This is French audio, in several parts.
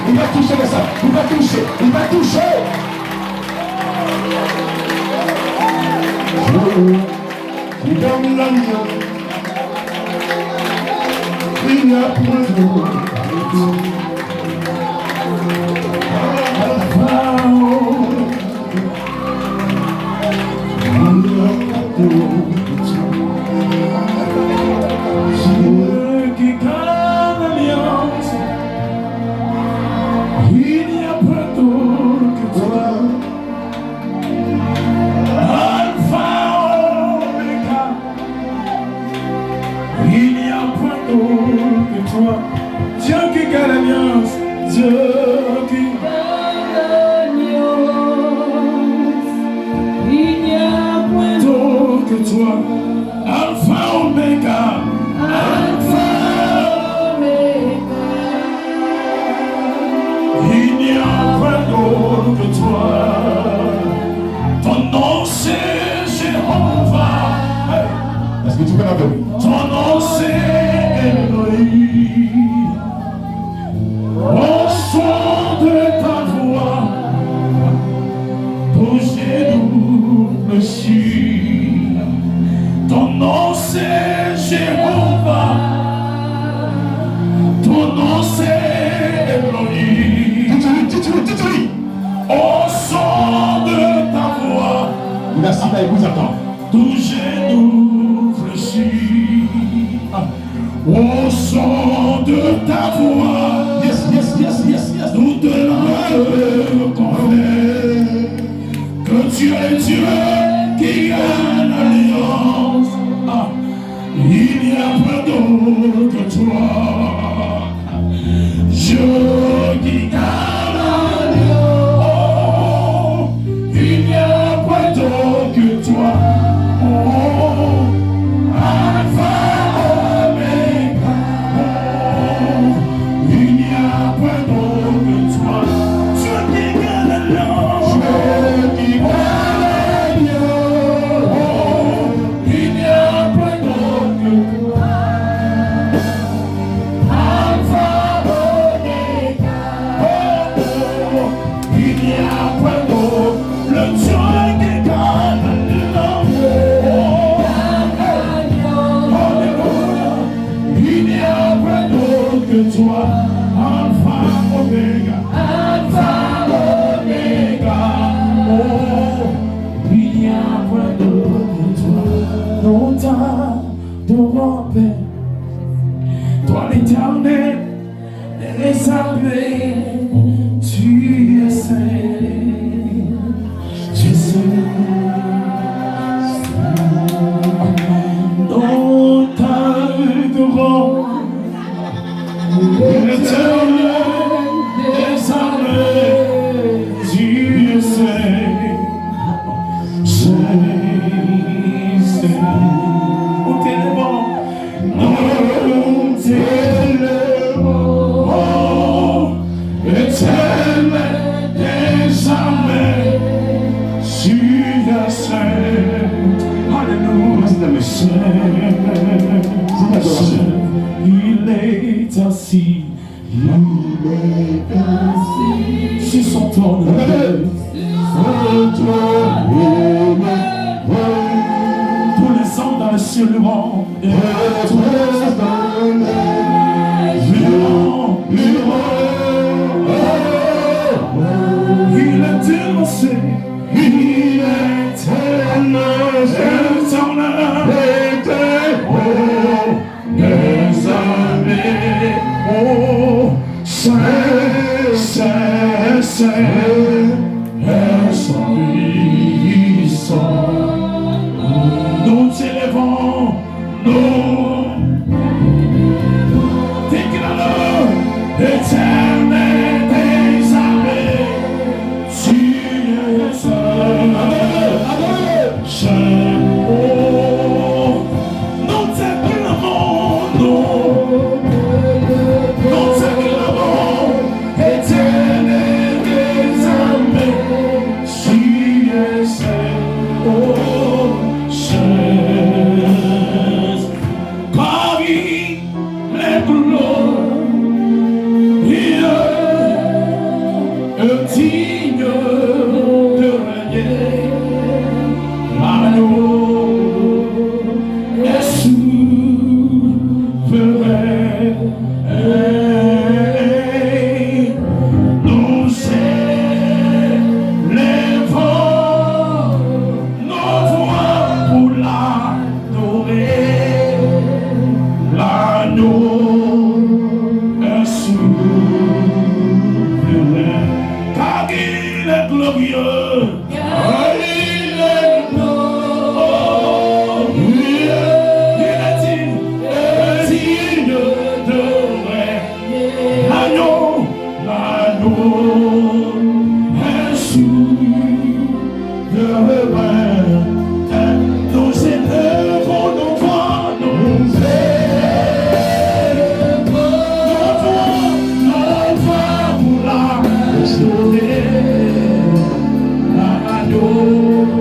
il va toucher les hommes, il va toucher, il va toucher. Je donne l'agneau, il n'y a point de Dieu qui garde l'alliance, Dieu qui garde l'alliance, il n'y a point d'autre que toi, Alpha Omega, Alpha Omega, il n'y a point d'autre que toi, ton nom c'est Jéhovah, est-ce que tu peux l'appeler? Ton nom c'est Elohim. Au son de ta voix, ton genou me chie. Ton nom c'est Jéhovah. Ton nom c'est Elohim. Dis-tu. Au son de ta voix, il a cité, il vous attend. ton genou fléchit. Au son de ta voix, Yes. nous te reconnaissons que tu es Dieu qui garde l'alliance. Il n'y a pas d'autre que toi. Dieu qui garde l'alliance. Oh, il n'y a pas d'autre que toi. Oh, Alpha. Toi, Alpha Omega, Alpha Omega, oh, il n'y a point d'autre que toi, longtemps de romper, toi l'éternel, les armées, tu es saint, Jésus, longtemps de romper. L'éternel des armées, Dieu saint, où t'es le bon, où t'es le bon, l'éternel des armées, Dieu saint, alléluia, saint, il est assis, sur son trône, tous les ans dans le ciel le vent, il est tellement saint, il est tellement les armées, oh, saint, elles sont puissants. Nous t'élevons, nous déclarons l'éternel des armées, tu es saint, oh, nous t'acclamons, nous t'acclamons, éternel des armées, tu es saint, oh. nous élèvons nos voix pour l'adorer. L'agneau est souverain, car il est glorieux. Car il est glorieux. Il est digne de règne. L'agneau est souverain. Nous élèvons nos voix, nous élèvons nos voix pour l'adorer.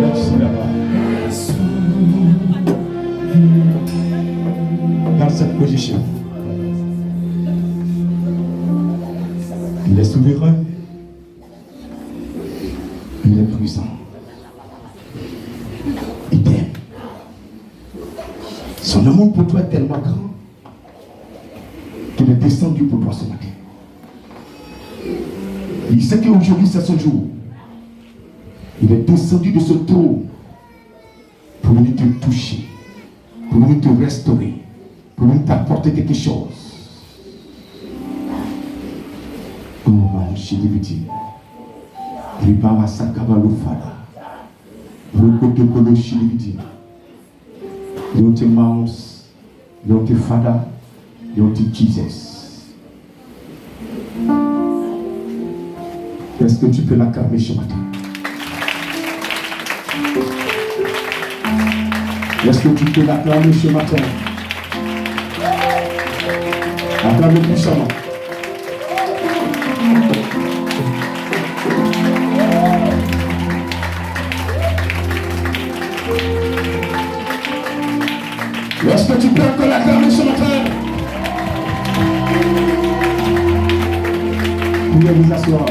Merci là-bas. Dans cette position, il est souverain, il est puissant, il t'aime. Son amour pour toi est tellement grand qu'il est descendu pour toi ce matin. Il sait qu'aujourd'hui c'est son jour. Il est descendu de ce trône pour venir te toucher, pour venir te restaurer, pour venir t'apporter quelque chose. Oh, ma chidiviti. Ribama sakabalufala. Rukotokolo chidiviti. Yote mouse, yote fada, yote Jesus. Est-ce que tu peux l'acclamer ce matin? Est-ce que tu peux l'acclamer ce matin? Acclame puissamment. Est-ce que tu peux encore l'acclamer ce matin? Vous pouvez vous asseoir.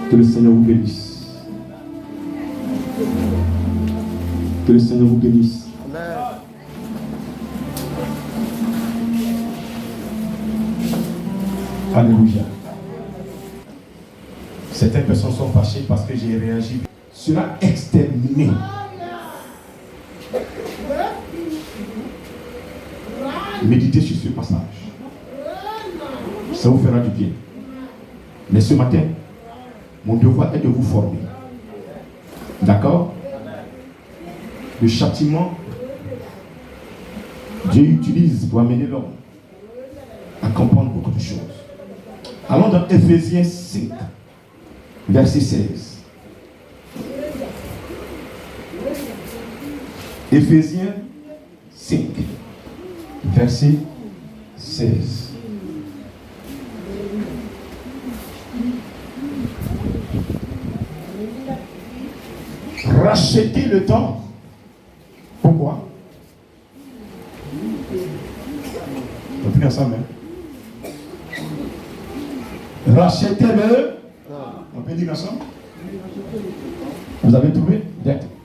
Que le Seigneur vous bénisse. Que le Seigneur vous bénisse. Alléluia. Certaines personnes sont fâchées parce que j'ai réagi. Sera exterminé. Méditez sur ce passage. Ça vous fera du bien. Mais ce matin, mon devoir est de vous former. D'accord? Le châtiment, Dieu utilise pour amener l'homme à comprendre beaucoup de choses. Allons dans Éphésiens 5, verset 16. Éphésiens 5, verset 16. Rachetez le temps. Pourquoi? On prie ensemble. Rachetez-le. On peut dire ensemble. Vous avez trouvé?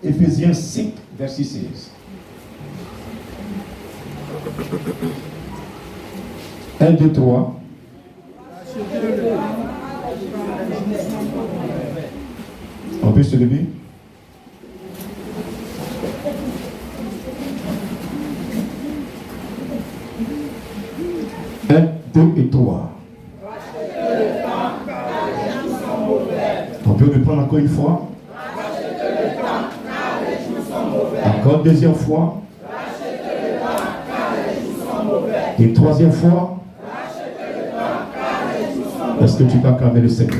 Éphésiens 5, verset 16. Un, deux, trois. On peut se lever? Un, deux et trois. On peut reprendre encore une fois. Encore deuxième fois. Et troisième fois. Est-ce que tu peux acclamer le Seigneur?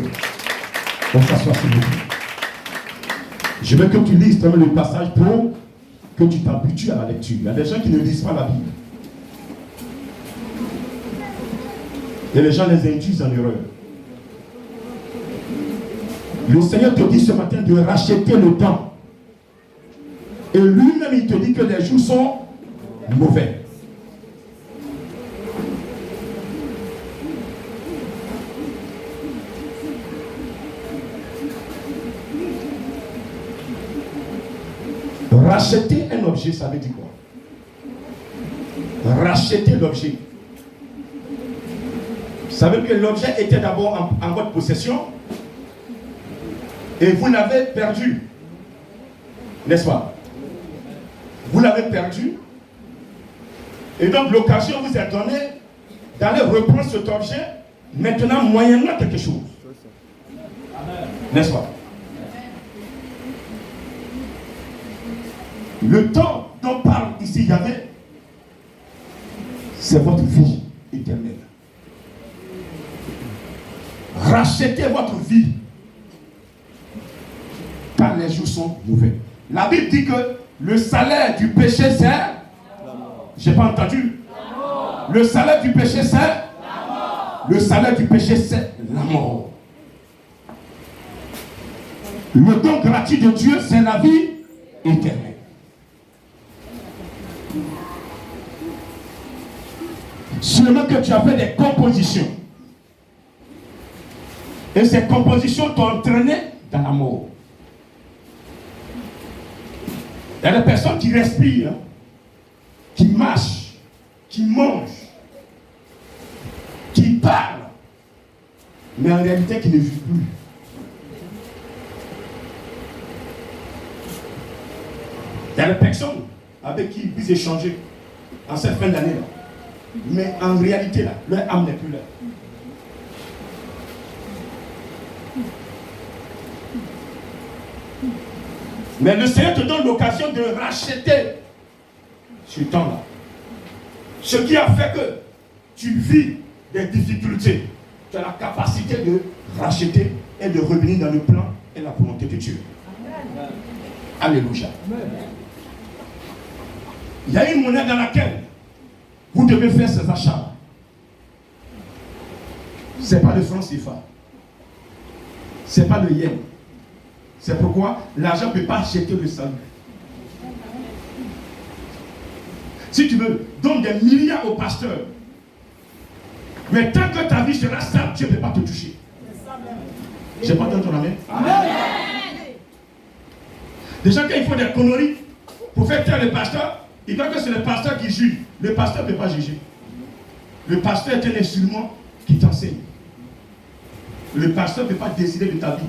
On s'assoit s'il vous plaît. Je veux que tu lises le passage pour que tu t'habitues à la lecture. Il y a des gens qui ne lisent pas la Bible. Et les gens les induisent en erreur. Le Seigneur te dit ce matin de racheter le temps. Et lui-même, il te dit que les jours sont mauvais. Racheter un objet, ça veut dire quoi? racheter l'objet. Vous savez que l'objet était d'abord en votre possession et vous l'avez perdu. N'est-ce pas? Vous l'avez perdu. Et donc l'occasion vous est donnée d'aller reprendre cet objet maintenant moyennant quelque chose. N'est-ce pas? Le temps dont parle ici Yahvé, c'est votre vie éternelle. Rachetez votre vie, car les jours sont mauvais. La Bible dit que le salaire du péché c'est... J'ai pas entendu. Le salaire du péché c'est... Le salaire du péché c'est la mort. Le don gratuit de Dieu c'est la vie éternelle. Seulement que tu as fait des compositions. Et ces compositions t'ont entraîné dans la mort. Il y a des personnes qui respirent, qui marchent, qui mangent, qui parlent, mais en réalité qui ne vivent plus. Il y a des personnes avec qui ils échanger en cette fin d'année là. Mais en réalité là, leur âme n'est plus là. Mais le Seigneur te donne l'occasion de racheter ce temps-là. Ce qui a fait que tu vis des difficultés, tu as la capacité de racheter et de revenir dans le plan et la volonté de Dieu. Amen. Alléluia. Amen. Il y a une monnaie dans laquelle vous devez faire ces achats. Ce n'est pas le franc CFA. Ce n'est pas le yen. C'est pourquoi l'argent ne peut pas acheter le salut. Si tu veux, donne des milliards au pasteur. Mais tant que ta vie sera stable, Dieu ne peut pas te toucher. Je n'ai pas entendu ton amen. Des gens, quand ils font des conneries pour faire taire le pasteur, ils croient que c'est le pasteur qui juge. Le pasteur ne peut pas juger. Le pasteur est un instrument qui t'enseigne. Le pasteur ne peut pas décider de ta vie.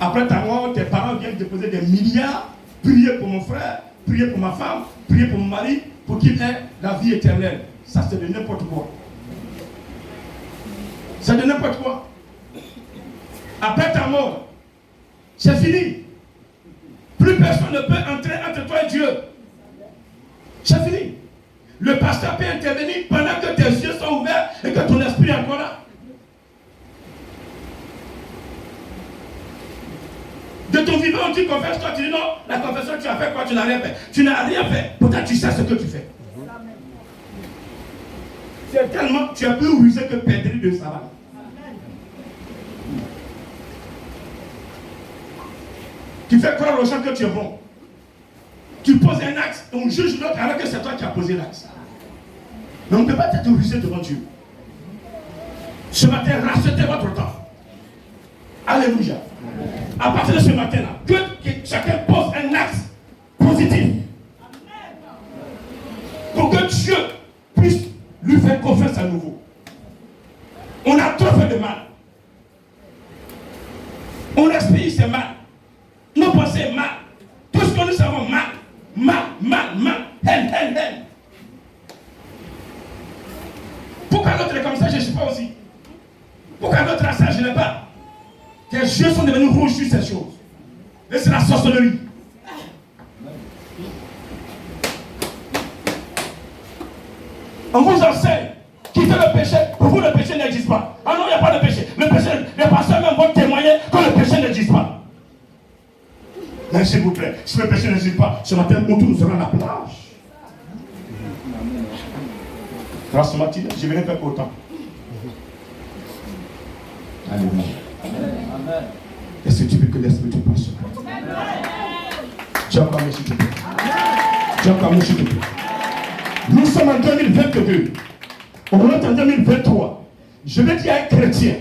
Après ta mort, tes parents viennent déposer des milliards, prier pour mon frère, prier pour ma femme, prier pour mon mari, pour qu'il ait la vie éternelle. Ça, c'est de n'importe quoi. C'est de n'importe quoi. Après ta mort, c'est fini. Plus personne ne peut entrer entre toi et Dieu. C'est fini. Le pasteur peut intervenir pendant que tes yeux sont ouverts et que ton esprit est encore là. De ton vivant, tu confesses, toi tu dis non, la confession tu as fait quoi, tu n'as rien fait. Tu n'as rien fait, pourtant tu sais ce que tu fais. Tu es plus rusé que Pédri de Savane. Tu fais croire aux gens que tu es bon. Tu poses un axe, on juge l'autre alors que c'est toi qui as posé l'axe. Mais on ne peut pas être rusé devant Dieu. Ce matin, rachetez votre temps. Alléluia. À partir de ce matin-là, que chacun pose un axe positif. Pour que Dieu puisse lui faire confiance à nouveau. On a trop fait de mal. On respire, c'est mal. Nos pensées, mal. Tout ce que nous savons, mal. Haine. Pourquoi l'autre est comme ça, je ne sais pas aussi. Pourquoi l'autre a ça, je n'ai pas. Tes yeux sont devenus rouges sur ces choses. Et c'est la sorcellerie. On vous enseigne, quittez le péché. Pour vous, le péché n'existe pas. Ah non, il n'y a pas de péché. Le péché, les pasteurs même vont témoigner que le péché n'existe pas. Mais s'il vous plaît, si le péché n'existe pas, ce matin, nous serons à la plage. Grâce à Mathilde, je vais faire autant. Alléluia. Amen. Est-ce que tu veux que l'Esprit te passe? Tu as encore mon s'il te plaît. Tu as encore mon s'il te plaît. Nous sommes en 2022. On est en 2023. Je vais dire à un chrétien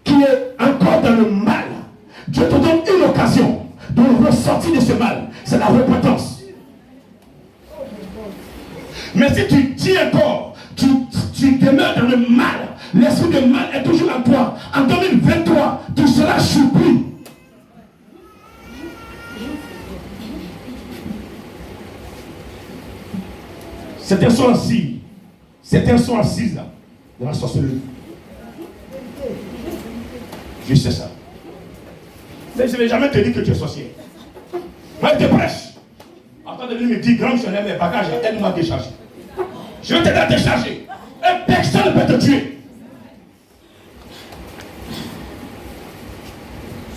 qui est encore dans le mal. Dieu te donne une occasion de ressortir de ce mal. C'est la repentance. Mais si tu tiens encore, tu demeures dans le mal, l'esprit de mal est toujours en toi. En 2023, tu seras surpris. Certains sont assis. Certains sont assis là, dans la sorcellerie. Je sais ça. Mais je ne vais jamais te dire que tu es sorcier. Moi, je te prêche. Attends de venir me dire, grand missionnaire, mes bagages, aide-moi à décharger. Je vais t'aider à décharger. Et personne ne peut te tuer.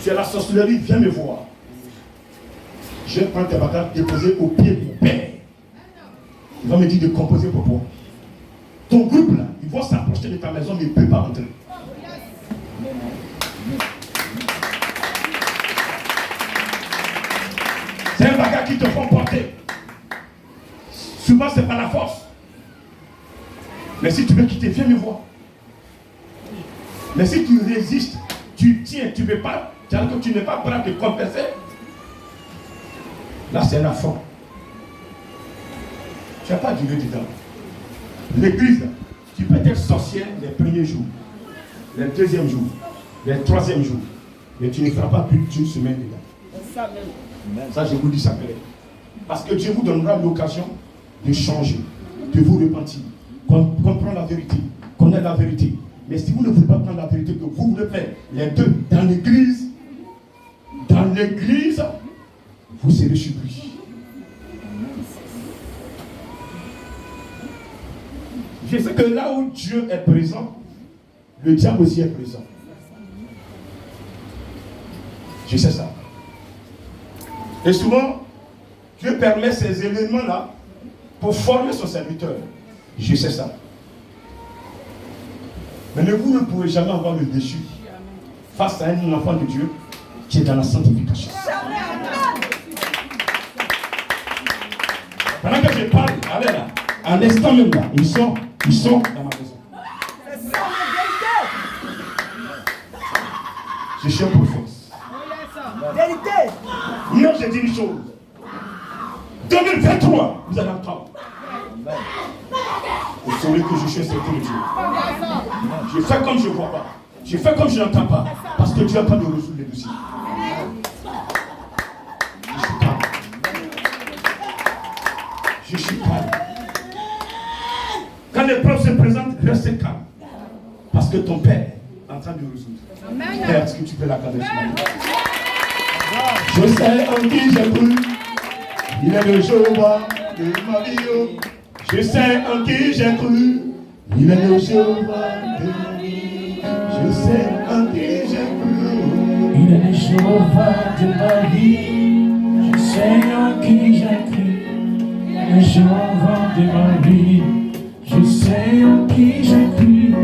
C'est la sorcellerie, viens me voir. Je vais prendre tes bagages, déposer au pied de mon père. Il va me dire de composer pour toi. Ton groupe là, il va s'approcher de ta maison, mais il ne peut pas rentrer. C'est un bagage qui te font porter. Souvent, c'est par la force. Mais si tu veux quitter, viens me voir. Mais si tu résistes, tu tiens, tu ne veux pas, que tu n'es pas prêt à te compenser, là, c'est un affront. Tu n'as pas duré dedans. L'église, tu peux être sorcière les premiers jours, les deuxièmes jours, les troisièmes jours, mais tu ne feras pas plus d'une semaine dedans. Ça, je vous dis ça clair. Parce que Dieu vous donnera l'occasion de changer, de vous repentir, comprendre la vérité, connaître la vérité. Mais si vous ne voulez pas prendre la vérité, que vous voulez faire les deux dans l'église, vous serez surpris. Je sais que là où Dieu est présent, le diable aussi est présent. Je sais ça. Et souvent, Dieu permet ces événements-là pour former son serviteur. Je sais ça. Mais vous ne pourrez jamais avoir le dessus face à un enfant de Dieu qui est dans la sanctification. Pendant que je parle, allez là, à l'instant même là, ils sont dans ma maison. Je suis un prophète. Vérité. Non, je dis une chose. 2023, vous allez entendre. Vous saurez que je suis un serviteur de Dieu. Je fais comme je ne vois pas. Je fais comme je n'entends pas. Parce que Dieu n'a pas de résoudre les dossiers. Je suis calme. Je suis calme. Quand l'épreuve se présente, reste calme. Parce que ton Père est en train de résoudre. Père, est-ce que tu peux l'accorder ce matin? Je sais en qui j'ai cru. Il est le Jéhovah de ma vie. Je sais en qui j'ai cru. Il est le Jéhovah de ma vie. Je sais en qui j'ai cru. Il est le Jéhovah de ma vie. Je sais en qui j'ai cru. Il est le Jéhovah de ma vie. Je sais en qui j'ai cru.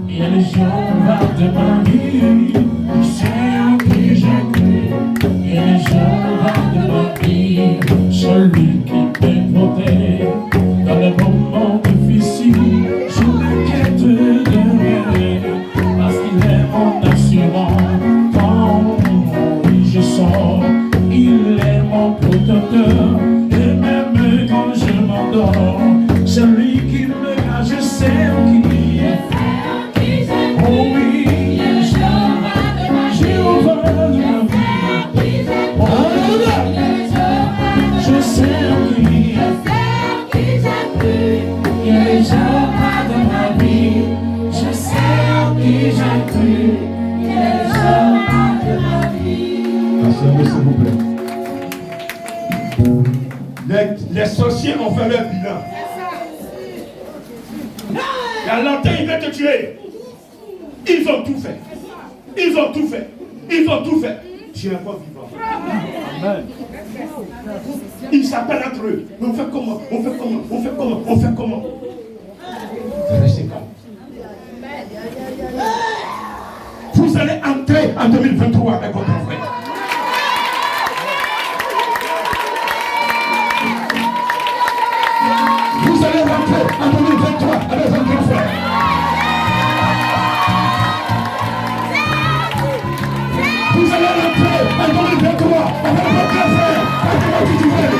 Il est le Jéhovah de ma vie. Je sais en qui j'ai cru. Il est le Jéhovah de ma vie. Celui qui me protège dans les moments difficiles. Je m'inquiète de rien parce qu'il est mon assurant. Quand je sors, il est mon protecteur. Et même quand je m'endors, c'est lui qui me garde. Je sais en qui il est. Oh oui, il est Jéhovah de ma vie. Oh je sais en qui il est Jéhovah de ma vie. Je sais en qui j'ai cru. Il est Jéhovah de ma vie. Asseyez-vous, s'il vous plaît. Les sorciers ont fait leur bilan. La lanterne, il veut te tuer. Ils ont tout fait. Ils ont tout fait. Ils ont tout fait. Tu es encore vivant. Amen. Ils s'appellent entre eux. Mais on fait comment? On fait comment? On fait comment? On fait comment? Restez calme. Vous allez entrer en 2023 avec votre frère. Vous allez rentrer en 2023 avec votre frère. Vous allez rentrer en 2023 avec votre frère. Avec votre frère.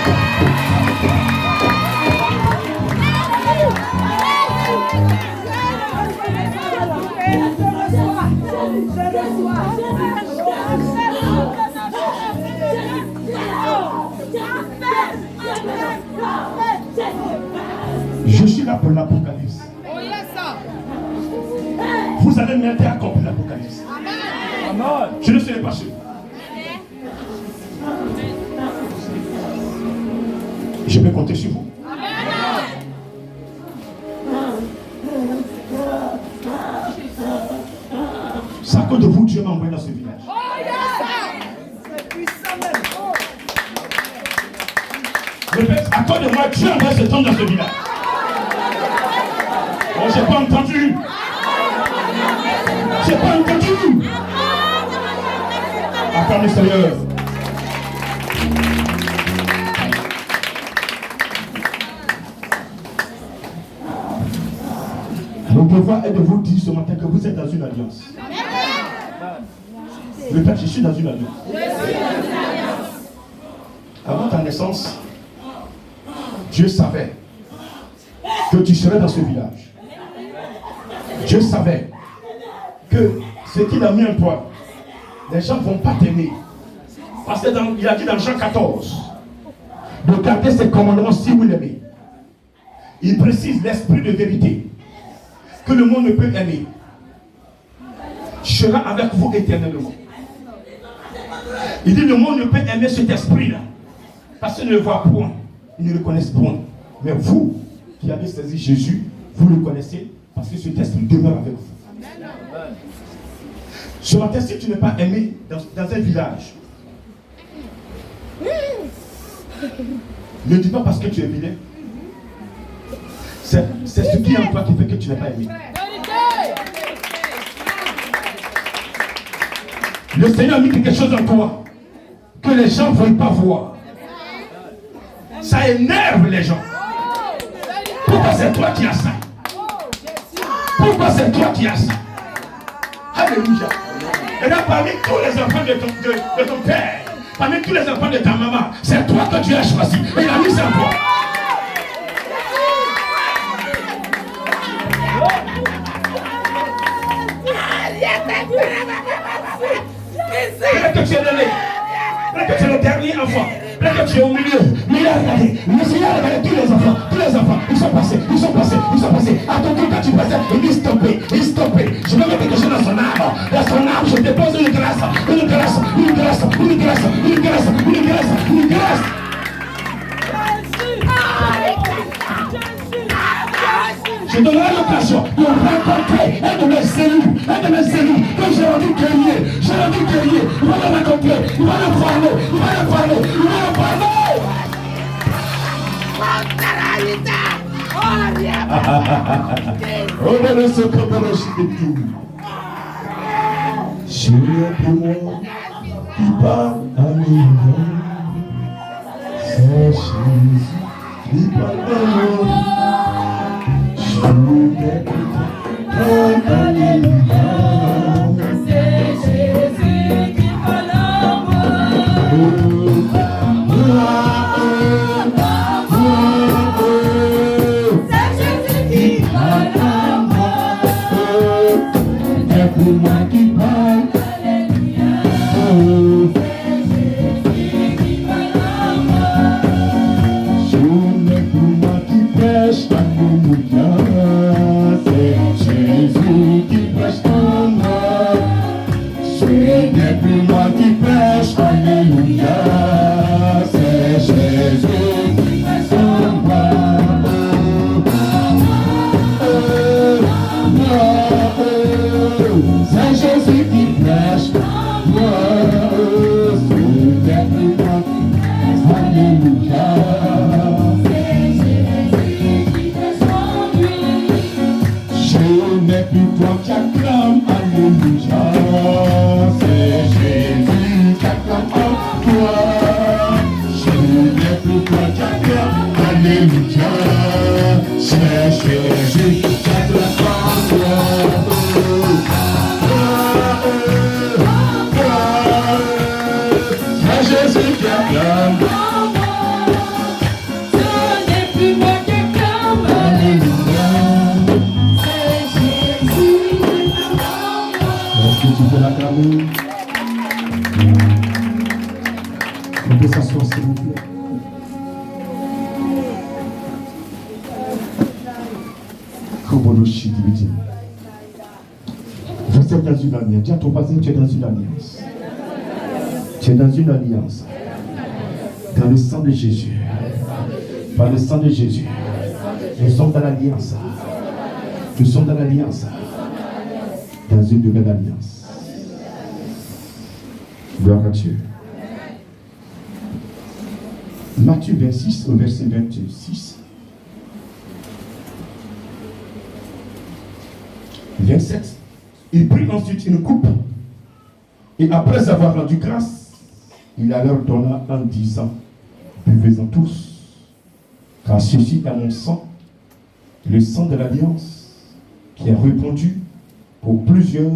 vous allez m'aider à accomplir l'Apocalypse. Je ne serai pas sûr. Je peux compter sur vous. C'est à cause de vous que Dieu m'a envoyé dans ce village. Répète, à cause de moi, Dieu a envoyé cet homme dans ce village. Oh, j'ai pas entendu. J'ai pas entendu. Acclamez le Seigneur. Mon devoir est de vous dire ce matin que vous êtes dans une alliance. Répète, je suis dans une alliance. Avant ta naissance, Dieu savait que tu serais dans ce village. Dieu savait que ce qu'il a mis en toi, les gens ne vont pas t'aimer. Parce qu'il a dit dans Jean 14 de garder ses commandements si vous l'aimez. Il précise l'esprit de vérité que le monde ne peut aimer. Sera avec vous éternellement. Il dit le monde ne peut aimer cet esprit-là parce qu'ils ne le voient point, ils ne le connaissent point. Mais vous qui avez saisi Jésus, vous le connaissez parce que cet esprit demeure avec vous. Ce matin, si tu n'es pas aimé dans un village, ne dis pas parce que tu es vilain. C'est ce qui est en toi qui fait que tu n'es pas aimé. Le Seigneur a mis quelque chose en toi que les gens ne veulent pas voir. Ça énerve les gens. Pourquoi c'est toi qui as ça? Pourquoi c'est toi qui as ça? Alléluia. Et là, parmi tous les enfants de ton père, parmi tous les enfants de ta maman, c'est toi que Dieu a choisi. Et il a mis ça en toi. Peut-être que tu es l'aîné, peut-être que tu es le dernier enfant, peut-être que tu es au milieu. Mais il a regardé, le Seigneur a regardé tous les enfants, ils sont passés. À ton tour, quand tu passais, il dit stoppé. Je vais mettre quelque chose dans son âme, je dépose une grâce. Je donnerai l'occasion de rencontrer un de mes cellules que j'ai rendu guerrier. Il va le rencontrer, il va le parler. Je pour moi qui parle à nous. C'est Jésus qui parle à nous. C'est Jésus qui parle à moi qui parle. On peut s'asseoir s'il vous plaît. Tu es dans une alliance. Dis à ton voisin, tu es dans une alliance. Tu es dans une alliance. Dans le sang de Jésus. Par le sang de Jésus. Nous sommes dans l'alliance. Nous sommes dans l'alliance. Dans une nouvelle alliance. Gloire à Dieu. Matthieu 26 au verset 26. 27. Il prit ensuite une coupe et après avoir rendu grâce, il la leur donna en disant, buvez-en tous, car ceci est mon sang, le sang de l'alliance qui est répandu pour plusieurs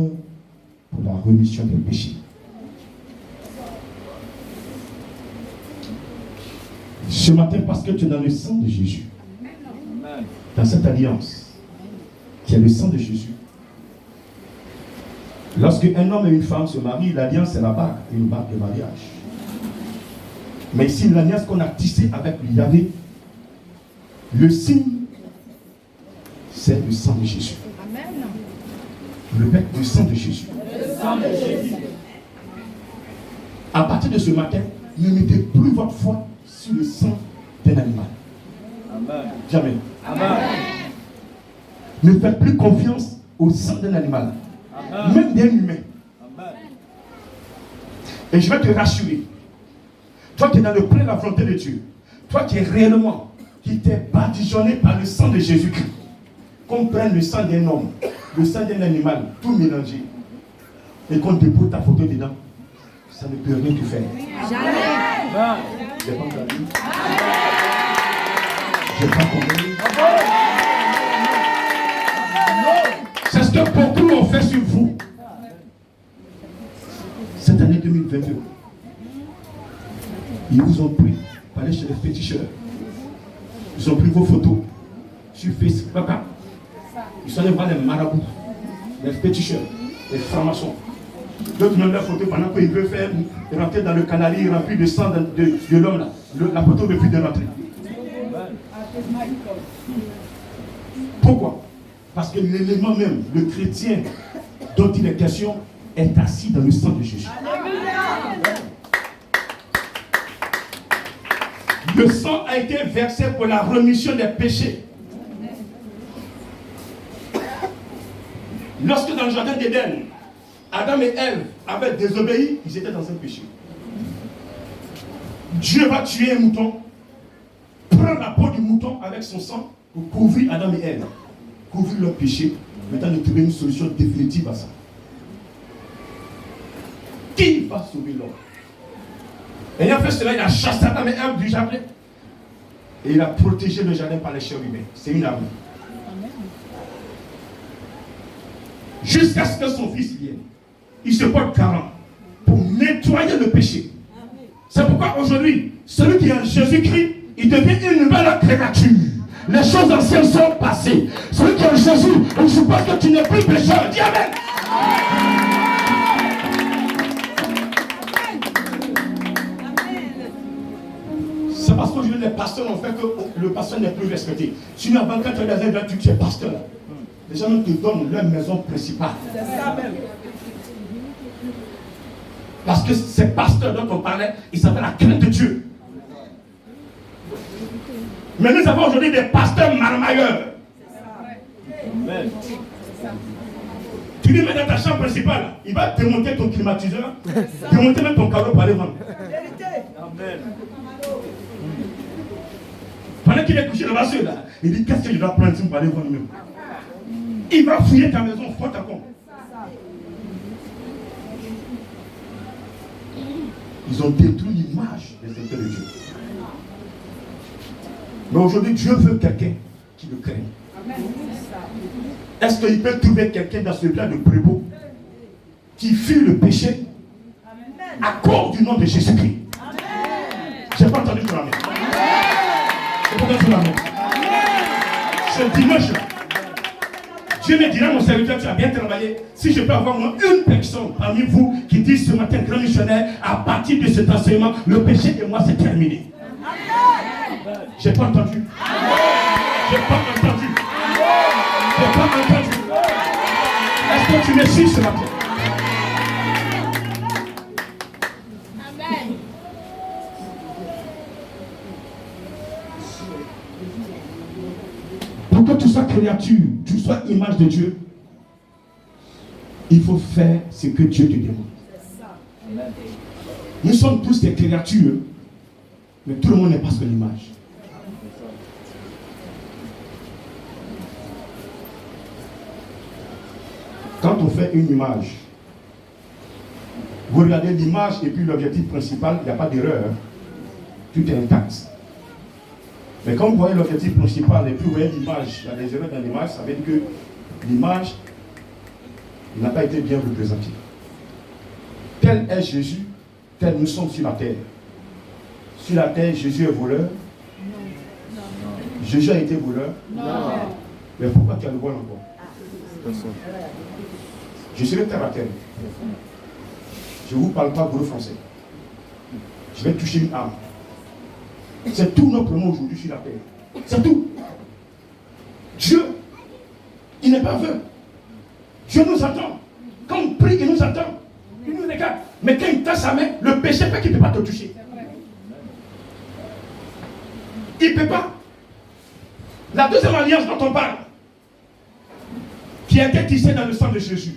pour la rémission des péchés. Ce matin, parce que tu es dans le sang de Jésus, dans cette alliance qui est le sang de Jésus, lorsque un homme et une femme se marient, l'alliance c'est la bague, une bague de mariage. Mais ici, l'alliance qu'on a tissée avec Yahvé, le signe, c'est le sang de Jésus. Le bec du sang de Jésus. À partir de ce matin, ne mettez plus votre foi sur le sang d'un animal. Jamais. Ne faites plus confiance au sang d'un animal. Même d'un humain. Et je vais te rassurer. Toi qui es dans le plein de la volonté de Dieu, toi qui es réellement, qui t'es badigeonné par le sang de Jésus-Christ, qu'on prenne le sang d'un homme, le sang d'un animal, tout mélangé, et qu'on dépose ta photo dedans, ça ne peut rien te faire. Jamais. J'ai pas entendu. J'ai pas compris. C'est ce que beaucoup ont fait sur vous. Cette année 2022. Ils vous ont pris pour aller chez les féticheurs. Ils ont pris vos photos sur Facebook. Ils sont allés voir les marabouts, les féticheurs, les francs-maçons. D'autres mettent leurs photos pendant qu'ils veulent faire rentrer dans le canalier rempli de sang de l'homme là. La photo ne plus de rentrer. Pourquoi? Parce que l'élément même, le chrétien dont il est question, est assis dans le sang de Jésus. Le sang a été versé pour la rémission des péchés. Lorsque dans le jardin d'Éden, Adam et Ève avaient désobéi, ils étaient dans un péché. Dieu va tuer un mouton, prendre la peau du mouton avec son sang pour couvrir Adam et Ève, couvrir leur péché, maintenant de trouver une solution définitive à ça. Qui va sauver l'homme? Ayant fait cela, il a chassé Adam et Ève du jardin et il a protégé le jardin par les chérubins. C'est une arme. Jusqu'à ce que son fils vienne, il se porte garant pour nettoyer le péché. C'est pourquoi aujourd'hui, celui qui est en Jésus-Christ, il devient une nouvelle créature. Les choses anciennes sont passées. Celui qui est en Jésus, il suppose que tu n'es plus pécheur. Dis Amen. C'est parce qu'aujourd'hui les pasteurs ont fait que le pasteur n'est plus respecté. Sinon, avant quand tu es dans un endroit, tu es pasteur. Les gens te donnent leur maison principale. Parce que ces pasteurs dont on parlait, ils s'appellent la crainte de Dieu. Mais nous avons aujourd'hui des pasteurs marmailleurs. Tu lui mets dans ta chambre principale, il va démonter ton climatiseur, démonter même ton carreau pour aller vendre. Pendant qu'il est couché dans la vaisselle, là, il dit qu'est-ce que je dois prendre pour aller vendre même. Il va fouiller ta maison, faute à con. Ils ont détruit l'image des serviteurs de Dieu. Mais aujourd'hui, Dieu veut quelqu'un qui le craigne. Est-ce qu'il peut trouver quelqu'un dans ce plat de prébo qui fuit le péché à cause du nom de Jésus-Christ? Je n'ai pas entendu ton amen. Je n'ai pas entendu ton amen. Ce dimanche là, Dieu me dira, mon serviteur, tu as bien travaillé. Si je peux avoir moi une personne parmi vous qui dit ce matin, grand missionnaire, à partir de cet enseignement, le péché de moi c'est terminé. J'ai pas entendu. J'ai pas entendu. J'ai pas entendu. Est-ce que tu me suis ce matin. Amen. Pour que tu sois créature, tu sois image de Dieu, il faut faire ce que Dieu te demande. Nous sommes tous des créatures, mais tout le monde n'est pas son image. Quand on fait une image, vous regardez l'image et puis l'objectif principal, il n'y a pas d'erreur. Tout est intact. Mais quand vous voyez l'objectif principal et puis vous voyez l'image, il y a des erreurs dans l'image, ça veut dire que l'image n'a pas été bien représentée. Tel est Jésus, tel nous sommes sur la terre. Sur la terre, Jésus est voleur. Non. Jésus a été voleur. Non. Mais pourquoi tu as le vol encore? Je serai terre à terre. Je ne vous parle pas gros français. Je vais toucher une âme. C'est tout notre mot aujourd'hui sur la terre. C'est tout. Dieu, il n'est pas aveugle. Dieu nous attend. Quand on prie, il nous attend. Il nous regarde. Mais quand il t'a sa main, le péché fait qu'il ne peut pas te toucher. Il ne peut pas. La deuxième alliance dont on parle, qui a été tissée dans le sang de Jésus,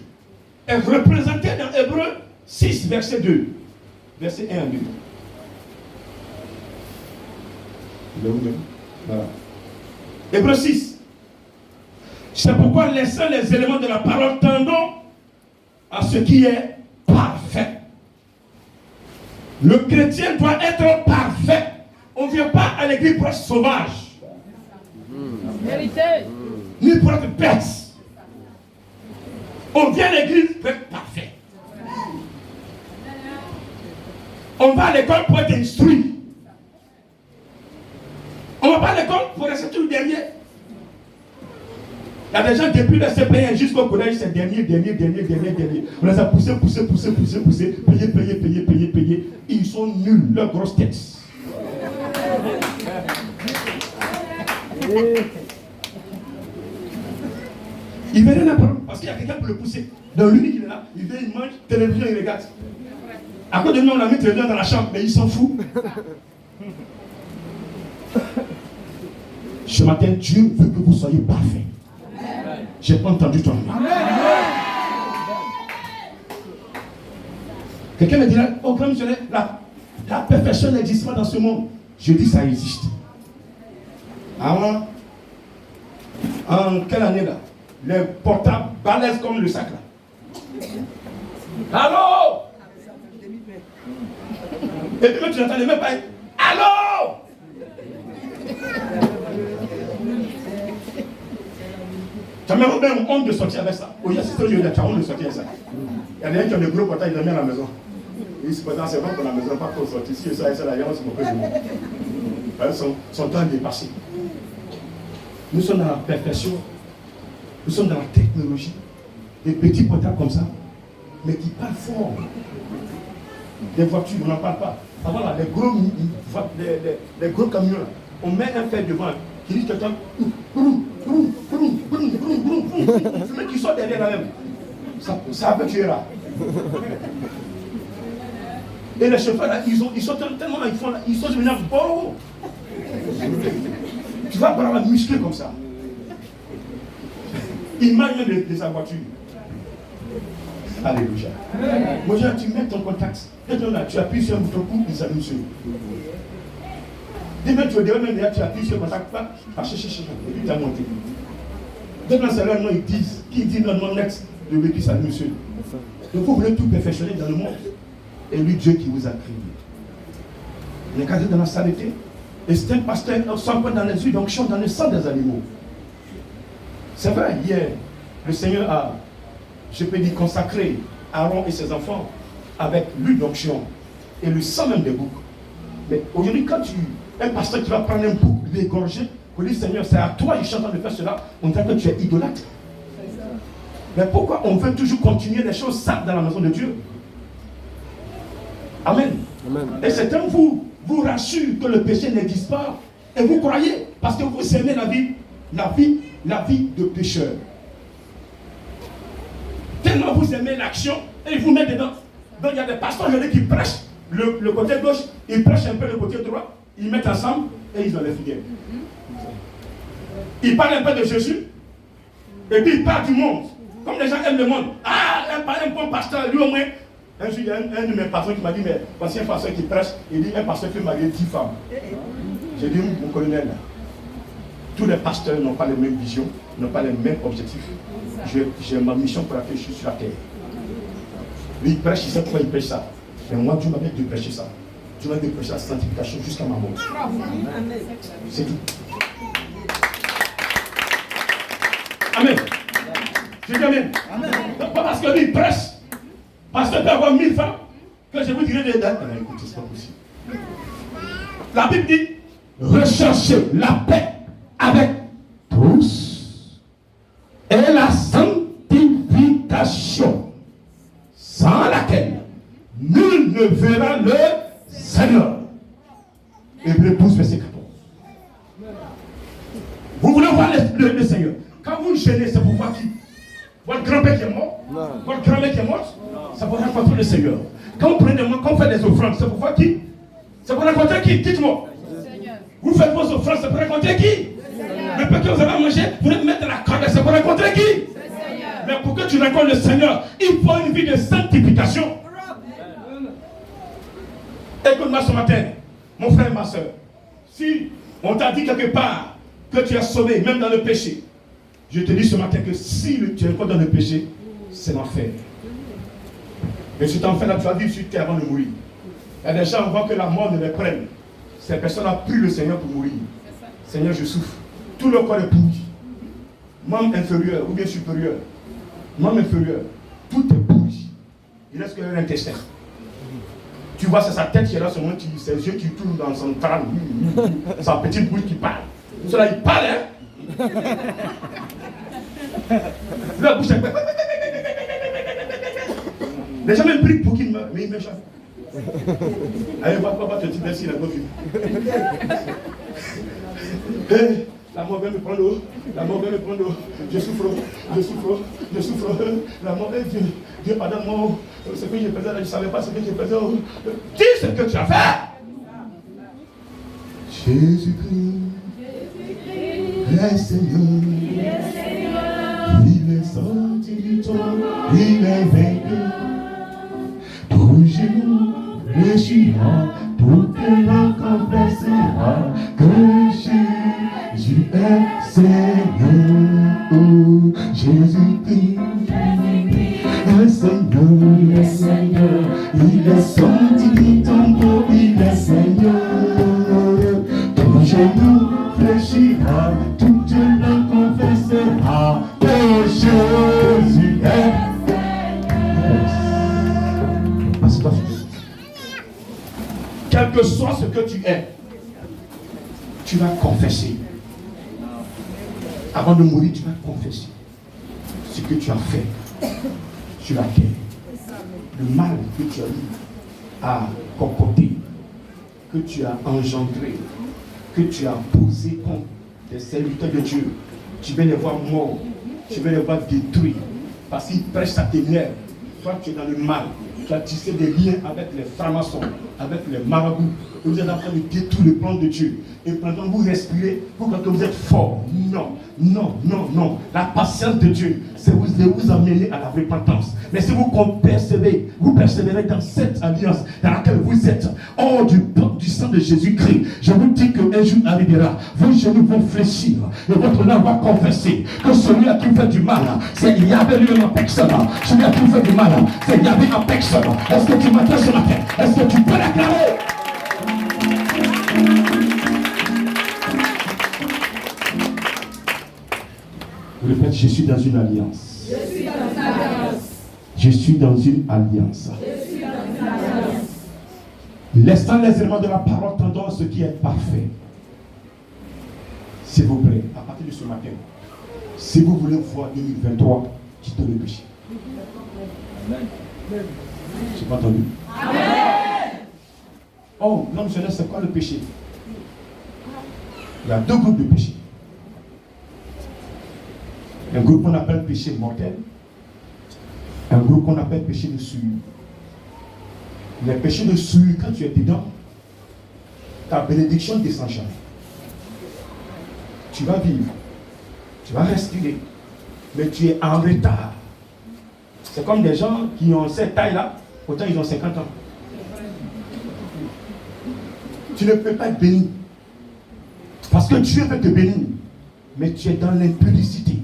est représentée dans Hébreux 6, verset 2. Verset 1 à 2. Voilà. Hébreux 6. C'est pourquoi laissant les éléments de la parole, tendons à ce qui est parfait. Le chrétien doit être parfait. On ne vient pas à l'église pour être sauvage. Vérité. Ni pour être bête. On vient à l'église pour être parfait. On va à l'école pour être instruit. On ne va pas à l'école pour rester tout le dernier. Il y a des gens depuis le CP1 jusqu'au collège, c'est dernier. On les a poussés, payés. Ils sont nuls, leurs grosses têtes. Il veut rien apprendre parce qu'il y a quelqu'un pour le pousser. Dans l'unique, il est là, il vient, il mange, télévision, il regarde. À cause de nous, on a mis télévision dans la chambre, mais il s'en fout. Ce matin, Dieu veut que vous soyez parfaits. J'ai pas entendu ton nom. Quelqu'un me dira, oh grand missionnaire, la perfection n'existe pas dans ce monde. Je dis, ça existe. En quelle année là? Les portables balèzent comme le sac là. Allô? Et puis tu n'entendais même pas. Allô? Tu as même honte de sortir avec ça. Oui, c'est tu as honte de sortir avec ça. Il y a des gens qui ont des gros portables, ils les mettent à la maison. Ils se présentent, c'est bon pour la maison, pas pour sortir. Si ça et ça, là, il y a aussi beaucoup de monde. Son temps est passé. Nous sommes dans la perfection. Nous sommes dans la technologie. Des petits portables comme ça, mais qui parlent fort. Des voitures, on n'en parle pas. Avant là, les gros camions là, on met un fer devant qui dit que quelqu'un. Ce mec qui sort derrière là même. Ça peut tuer là. Et les chauffeurs là, ils sont tellement là, ils sont devenus beaux. Tu vas par la muscler comme ça. Il m'a même de sa voiture. Alléluia. Moi, tu mets ton contact. Tu appuies sur un bouton coup, il s'allume sur. Dès que tu es derrière, même tu appuies sur le contact, et puis tu as monté. Dès que c'est là, ils disent, qui dit le nom next, le bébé qui s'allume sur. Donc vous voulez tout perfectionner dans le monde. Et lui, Dieu qui vous a créé. Il est cadré dans la saleté. Et c'est un pasteur sans pas dans les yeux, donc chante dans le sang des animaux. C'est vrai, hier, le Seigneur a, je peux dire, consacré Aaron et ses enfants avec l'huile d'onction et le sang même des boucs. Mais aujourd'hui, quand un pasteur qui va prendre un bouc, l'égorger, pour dire Seigneur, c'est à toi, il chante de faire cela, on dirait que tu es idolâtre. Mais pourquoi on veut toujours continuer les choses sales dans la maison de Dieu? Amen. Amen. Et certains vous rassure que le péché n'existe pas. Et vous croyez, parce que vous aimez la vie de pécheur. Tellement vous aimez l'action et ils vous mettent dedans. Donc il y a des pasteurs aujourd'hui qui prêchent le côté gauche, ils prêchent un peu le côté droit, ils mettent ensemble et ils enlèvent rien. Ils parlent un peu de Jésus et puis ils parlent du monde. Comme les gens aiment le monde. Ah, un bon pasteur, lui au moins. Un jour, il y a un de mes pasteurs qui m'a dit, mais voici un pasteur qui prêche, il dit un pasteur qui m'a marié 10 femmes. J'ai dit, mon colonel, tous les pasteurs n'ont pas les mêmes visions, n'ont pas les mêmes objectifs. J'ai ma mission pour laquelle je suis sur la terre. Lui, il prêche, il sait pourquoi il prêche ça. Mais moi, Dieu m'a dit de prêcher ça. Dieu m'a dit de prêcher la sanctification jusqu'à ma mort. C'est tout. Amen. Je dis amen. Donc, pas parce que lui, il prêche. Parce que peut avoir 1000 femmes, que je vous dirai des dates. Écoutez, c'est pas possible. La Bible dit, recherchez la paix avec tous et la sanctification, sans laquelle nul ne verra le Seigneur. Hébreux 12, verset 14. Vous voulez voir le Seigneur. Quand vous gênez, c'est pour voir qui? Votre grand-père qui est mort? Non. Votre grand-mère qui est morte? C'est pour rencontrer le Seigneur. Quand vous prenez des mains, quand vous faites des offrandes, c'est pour voir qui? C'est pour rencontrer qui? Dites-moi. Vous faites vos offrandes, c'est pour rencontrer qui? Le peu que vous avez mangé, vous devez mettre la corde, c'est pour rencontrer qui? Mais pour que tu rencontres le Seigneur, il faut une vie de sanctification. Écoute-moi ce matin, mon frère et ma soeur. Si on t'a dit quelque part que tu es sauvé, même dans le péché, je te dis ce matin que si tu es encore dans le péché, c'est l'enfer. Et cet enfer-là, tu vas vivre sur terre avant de mourir. Il y a des gens, avant que la mort ne les prenne, ces personnes ont pris le Seigneur pour mourir. Seigneur, je souffre. Tout le corps est pourri. Membre inférieur ou bien supérieur. Membre inférieur. Tout est pourri. Il reste que l'intestin. Tu vois, c'est sa tête qui est là, ses yeux qui tournent dans son crâne. Sa petite bouche qui parle. Cela, il parle, hein? La bouche est... Les gens même prient pour qu'il meure, mais il meurt jamais. Allez, papa te dit merci, la mort vient. La mort vient me prendre. La mort vient me prendre. Je souffre. La mort est Dieu. Dieu pardonne-moi. Ce que j'ai fait, je ne savais pas ce que j'ai fait. Dis ce que tu as fait. Jésus-Christ, le Seigneur. Il est sorti du tombeau, il est vaincu. Tout genou fléchira, toute langue confessera que Jésus est Seigneur. Oh, Jésus-Christ, le Seigneur, il est sorti du tombeau, il est Seigneur. Tout genou fléchira, toute langue confessera que Jésus est Seigneur. Quel que soit ce que tu es, tu vas confesser. Avant de mourir, tu vas confesser ce que tu as fait sur la terre. Le mal que tu as eu à concocter, que tu as engendré, que tu as posé contre des serviteurs de Dieu. Tu vas les voir morts, tu vas les voir détruits, parce qu'ils prêchent sa ténèbre. Toi, tu es dans le mal. Tu as tissé des liens avec les francs-maçons, avec les marabouts. Et vous êtes en train de détruire le plan de Dieu. Et pendant que vous respirez, vous croyez que vous êtes fort. Non. La patience de Dieu, c'est vous amener à la repentance. Mais si vous persévérez dans cette alliance dans laquelle vous êtes, hors du sang de Jésus-Christ, je vous dis qu'un jour arrivera, vos genoux vont fléchir et votre langue va confesser que celui à qui vous fait du mal, c'est Yahvé lui en personne. Celui à qui vous fait du mal, c'est Yahvé en personne. Est-ce que tu m'entends ce matin? Est-ce que tu peux l'acclamer? Répète, je suis dans une alliance. Je suis dans une alliance. Laissant les éléments de la parole tendant à ce qui est parfait. S'il vous plaît, à partir de ce matin, si vous voulez voir 2023, quittez le péché. Amen. Je n'ai pas entendu. Amen. Oh, l'homme jeunesse, c'est quoi le péché? Il y a deux groupes de péché. Un groupe qu'on appelle péché mortel Un groupe qu'on appelle péché de souillure. Les péchés de souillure, quand tu es dedans, ta bénédiction ne descend jamais. Tu vas vivre, tu vas respirer, mais tu es en retard. C'est comme des gens qui ont cette taille-là, pourtant ils ont 50 ans. Tu ne peux pas être béni. Parce que Dieu veut te bénir, mais tu es dans l'impudicité.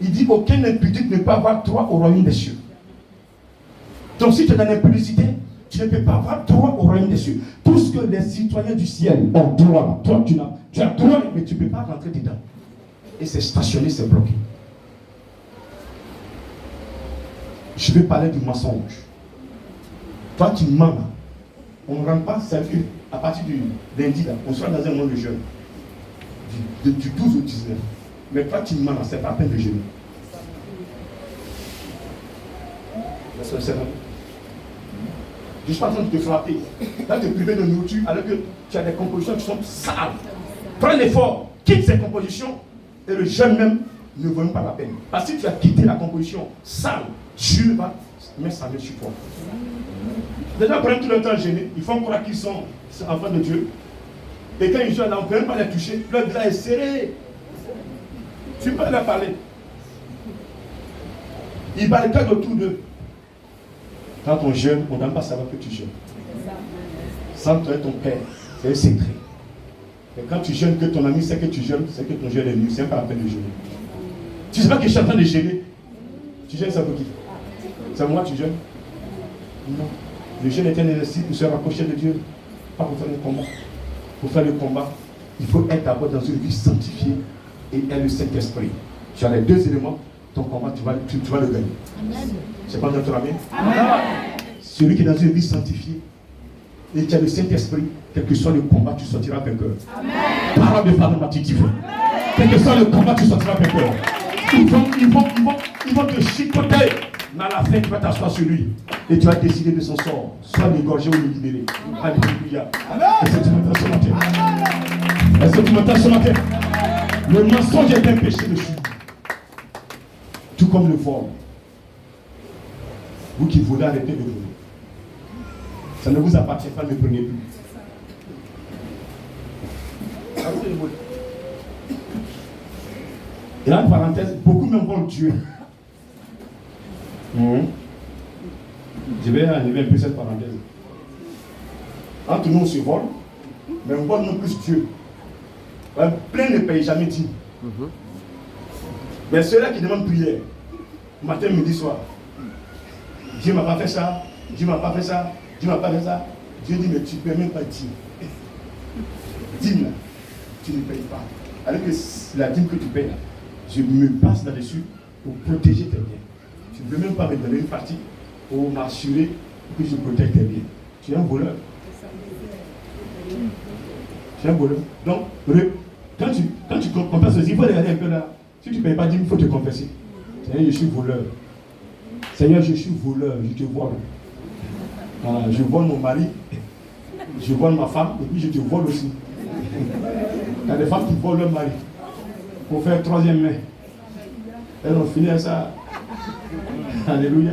Il dit aucun impudique ne peut avoir droit au royaume des cieux. Donc si tu es dans l'impudicité, tu ne peux pas avoir droit au royaume des cieux. Tout ce que les citoyens du ciel ont droit, toi tu as droit, mais tu ne peux pas rentrer dedans. Et c'est stationné, c'est bloqué. Je vais parler du mensonge. Toi tu mens. On ne rentre pas, c'est à partir du lundi, là, on sera dans un monde de jeûne. Du 12 au 19. Mais toi tu mens, c'est pas la peine de jeûner. Je ne suis pas en train de te frapper. Là, te priver de nourriture alors que tu as des compositions qui sont sales. Prends l'effort, quitte ces compositions et le jeûne même ne vaut même pas la peine. Parce que si tu as quitté la composition sale, Dieu va mettre sa main sur toi. Les gens prennent tout le temps à gêner, ils font croire qu'ils sont enfants de Dieu. Et quand ils jeûnent, on ne peut même pas les toucher, leur gras est serré. Tu peux leur parler. Ils barricadent autour d'eux. Quand on jeûne, on ne doit pas savoir que tu jeûnes. Sans toi et ton père, c'est un secret. Et quand tu jeûnes, que ton ami sait que tu jeûnes, c'est que ton jeûne est nul, c'est pas la peine de jeûner. Tu ne sais pas que je suis en train de jeûner. Tu jeûnes ça pour qui? C'est moi que tu jeûnes? Non. Le jeûne est un exercice pour se rapprocher de Dieu, pas pour faire le combat. Pour faire le combat, il faut être d'abord dans une vie sanctifiée et être le Saint-Esprit. Tu as les deux éléments, ton combat, tu vas le gagner. Amen. C'est pas notre amen? Amen. Celui qui est dans une vie sanctifiée et qui a le Saint-Esprit, quel que soit le combat, tu sortiras vainqueur. Parole de Père tu dis. Quel que soit le combat, tu sortiras vainqueur. Ils vont te chicoter. Mais à la fin, tu vas t'asseoir sur lui et tu vas décider de son sort. Soit l'égorger ou le libérer. Alléluia. Est-ce que tu m'entends ce matin? Est-ce que tu m'entends ce matin? Le mensonge est un péché de chute. Tout comme le vol. Vous qui voulez arrêter de voler. Ça ne vous appartient pas, ne prenez plus. Et là, une parenthèse, beaucoup me volent Dieu. Je vais enlever un peu cette parenthèse. Entre nous, on se vole, mais on vole non plus Dieu. Plein ne paye jamais dit. Mais ceux-là qui demandent prière, matin, midi, soir, Dieu ne m'a pas fait ça, Dieu ne m'a pas fait ça, Dieu ne m'a pas fait ça. Dieu dit, mais tu ne peux même pas dire. Dîme, là, tu ne payes pas. Alors que la dîme que tu payes, là, je me passe là-dessus pour protéger tes biens. Tu ne peux même pas me donner une partie pour m'assurer que je protège tes biens. Tu es un voleur. Tu es un voleur. Donc, quand tu confesses ceci, il faut regarder un peu là. Si tu ne payes pas dîme, il faut te confesser. Seigneur, je suis voleur. Seigneur, je suis voleur, je te vole. Je vole mon mari, je vole ma femme, et puis je te vole aussi. Il y a des femmes qui volent leur mari pour faire troisième main. Elles ont fini avec ça. Alléluia.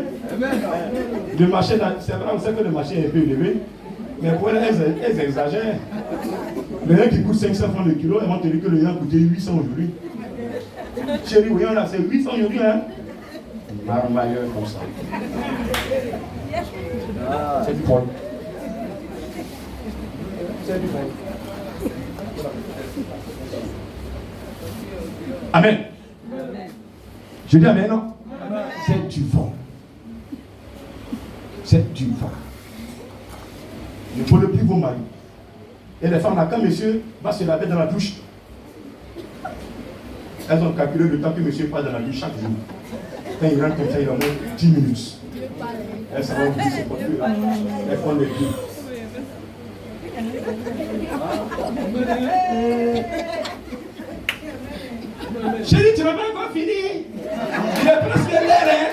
Le marché, c'est vrai, on sait que le marché est un peu élevé, mais pour elles, elles exagèrent. Le rien qui coûte 500 francs le kilo, elles vont te dire que le rien coûtait 800 aujourd'hui. Chérie, voyons là, c'est 800 aujourd'hui, hein? Marmailleur comme ça. C'est du vol. C'est du vol. Amen. Je dis amen, non? C'est du vol. C'est du vol. Ne volez plus vos maris. Et les femmes là, quand monsieur va se laver dans la douche, elles ont calculé le temps que monsieur passe dans la douche chaque jour. Quand il rentre comme ça, il en met 10 minutes. Elles s'en vont oublier ses portefeuilles là. Elles font les pieds. Chérie, tu n'as pas encore fini. Il est presque l'air, hein.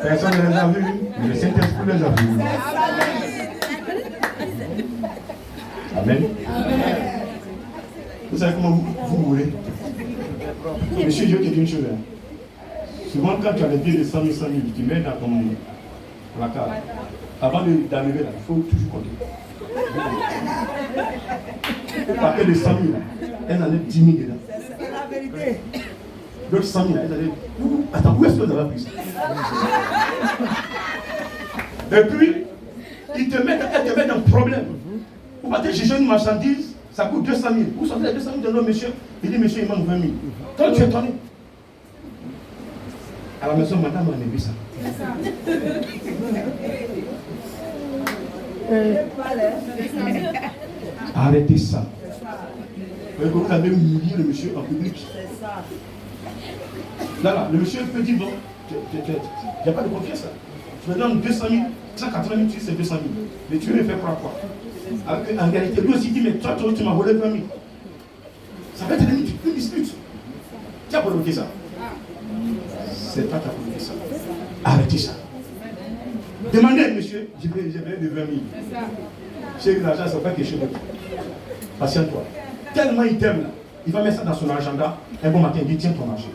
Personne ne les a vus. Le Saint-Esprit les a vus. Amen. Vous savez comment vous mourrez? Monsieur, je vais te dire une chose. Hein. Souvent, quand tu as les billets de 100 000, tu mets dans ton placard. Avant d'arriver là, il faut toujours compter. Le paquet de 100 000, elle en est 10 000 dedans. C'est la vérité. L'autre 100 000, elle en est... Attends, où est-ce que vous avez pris ça? Et puis, elle te met dans un problème. Vous partez chercher une marchandise, ça coûte 200 000. Vous sortez les 200 000 de l'autre monsieur, il dit monsieur, il manque 20 000. Toi, tu es étonné. À la maison, madame, on a vu ça. Arrêtez ça. Vous avez humilié le monsieur en public. Là, le monsieur peut dire, bon, il n'y a pas de confiance. Tu me donnes 200 000, 180 000, tu dis c'est 200 000. Mais tu veux me faire croire quoi? Alors qu'en réalité, lui aussi dit, mais toi, tu m'as volé 20 000. Ça va être une dispute. Qui a provoqué ça? C'est toi qui as provoqué ça. Arrêtez ça. Demandez, monsieur, j'ai besoin de 20 000. Chez l'argent, ça ne fait pas quelque chose d'autre. Patiente-toi. Tellement il t'aime là, il va mettre ça dans son agenda. Un bon matin, il dit, tiens ton argent.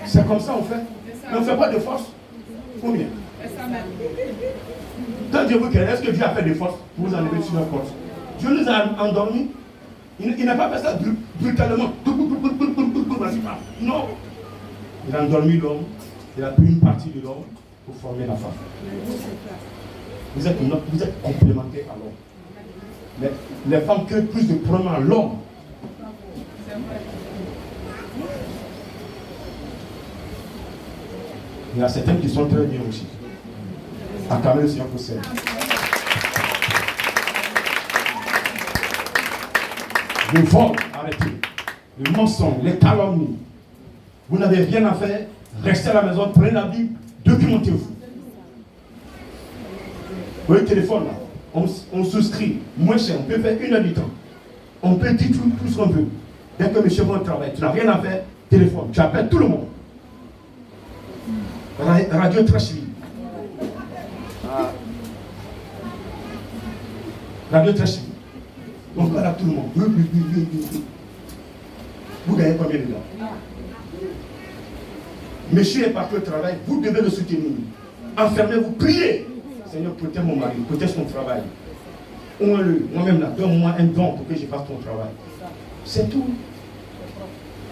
C'est comme ça on fait. Mais on ne fait pas de force. Combien? Quand Dieu vous querelle, est-ce que Dieu a fait des forces pour vous enlever sur notre porte? Dieu nous a endormis. Il n'a pas fait ça brutalement. Non. Il a endormi l'homme. Il a pris une partie de l'homme pour former la femme. Vous êtes complémentaires à l'homme. Mais les femmes créent plus de problèmes à l'homme. Il y a certains qui sont très bien aussi. Acclamez le Seigneur pour ça. Le vol, arrêtez. Le mensonge, les calomnies. Vous n'avez rien à faire. Restez à la maison, prenez la Bible, documentez-vous. Vous voyez le téléphone là, on souscrit, moins cher, on peut faire 1 heure du temps. On peut dire tout ce qu'on veut. Dès que monsieur va au travail, tu n'as rien à faire, téléphone, tu appelles tout le monde. Radio Trashville. Radio Trashville. On parle à tout le monde. Vous gagnez combien dedans? Monsieur est parti au travail, vous devez le soutenir. Enfermez-vous, priez. Seigneur, protège mon mari, protège son travail. Moi-même là, donne-moi un don pour que je fasse ton travail. C'est tout.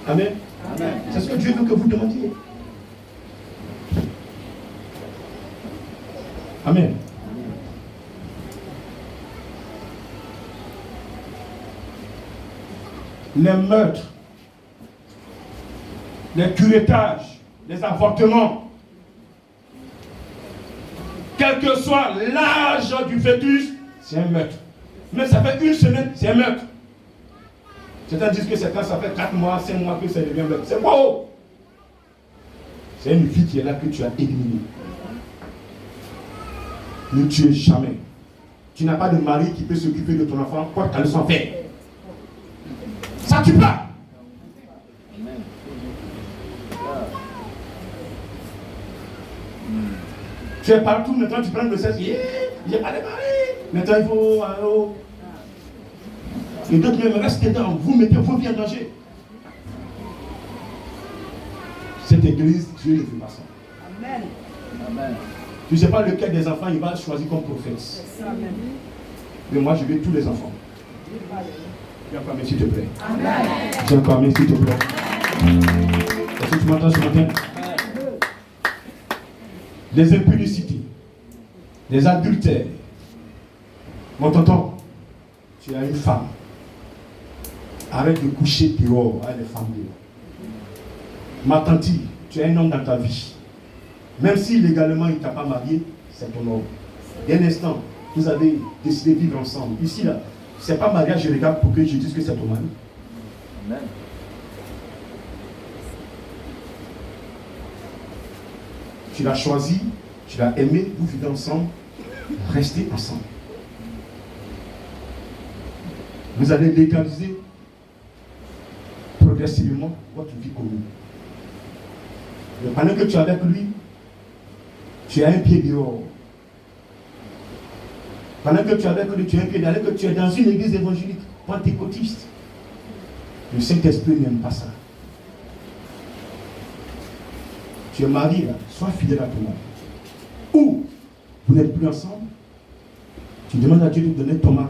Amen. Amen. C'est ce que Dieu veut que vous demandiez. Amen. Les meurtres, les curettages, les avortements, quel que soit l'âge du fœtus, c'est un meurtre. Mais ça fait 1 semaine, c'est un meurtre. Certains disent que c'est quand ça fait 4 mois, 5 mois que ça devient meurtre. C'est faux. C'est une vie qui est là que tu as éliminée. Ne tuez jamais. Tu n'as pas de mari qui peut s'occuper de ton enfant, quoi qu'elle s'en fait. Ça tue pas. Tu es partout, maintenant tu prends le cesse, j'ai pas de mari. Maintenant il faut... Et d'autres même restent dedans, vous mettez vos vies en danger. Cette église, Dieu ne fait pas ça. Amen. Amen. Tu ne sais pas lequel des enfants il va choisir comme prophète. Mais moi je veux tous les enfants. Viens pas, s'il te plaît. Amen. Viens pas, s'il te plaît. Est-ce que tu m'entends ce matin? Les impudicités, les adultères. Mon tonton, tu as une femme. Arrête de coucher dehors avec les femmes dehors. Ma tante, tu as un homme dans ta vie. Même si légalement il ne t'a pas marié, c'est ton homme. Dès l'instant, vous avez décidé de vivre ensemble. Ici, là, ce n'est pas mariage, je regarde pour que je dise que c'est ton mari. Amen. Tu l'as choisi, tu l'as aimé, vous vivez ensemble, restez ensemble. Vous allez légaliser progressivement votre vie commune. Mais pendant que tu es avec lui, tu as un pied dehors. Pendant que tu es avec lui, tu as un pied dehors, que tu es dans une église évangélique, pentecôtiste. Le Saint-Esprit n'aime pas ça. Tu es marié là, sois fidèle à ton mari. Ou vous n'êtes plus ensemble, tu demandes à Dieu de donner ton mari.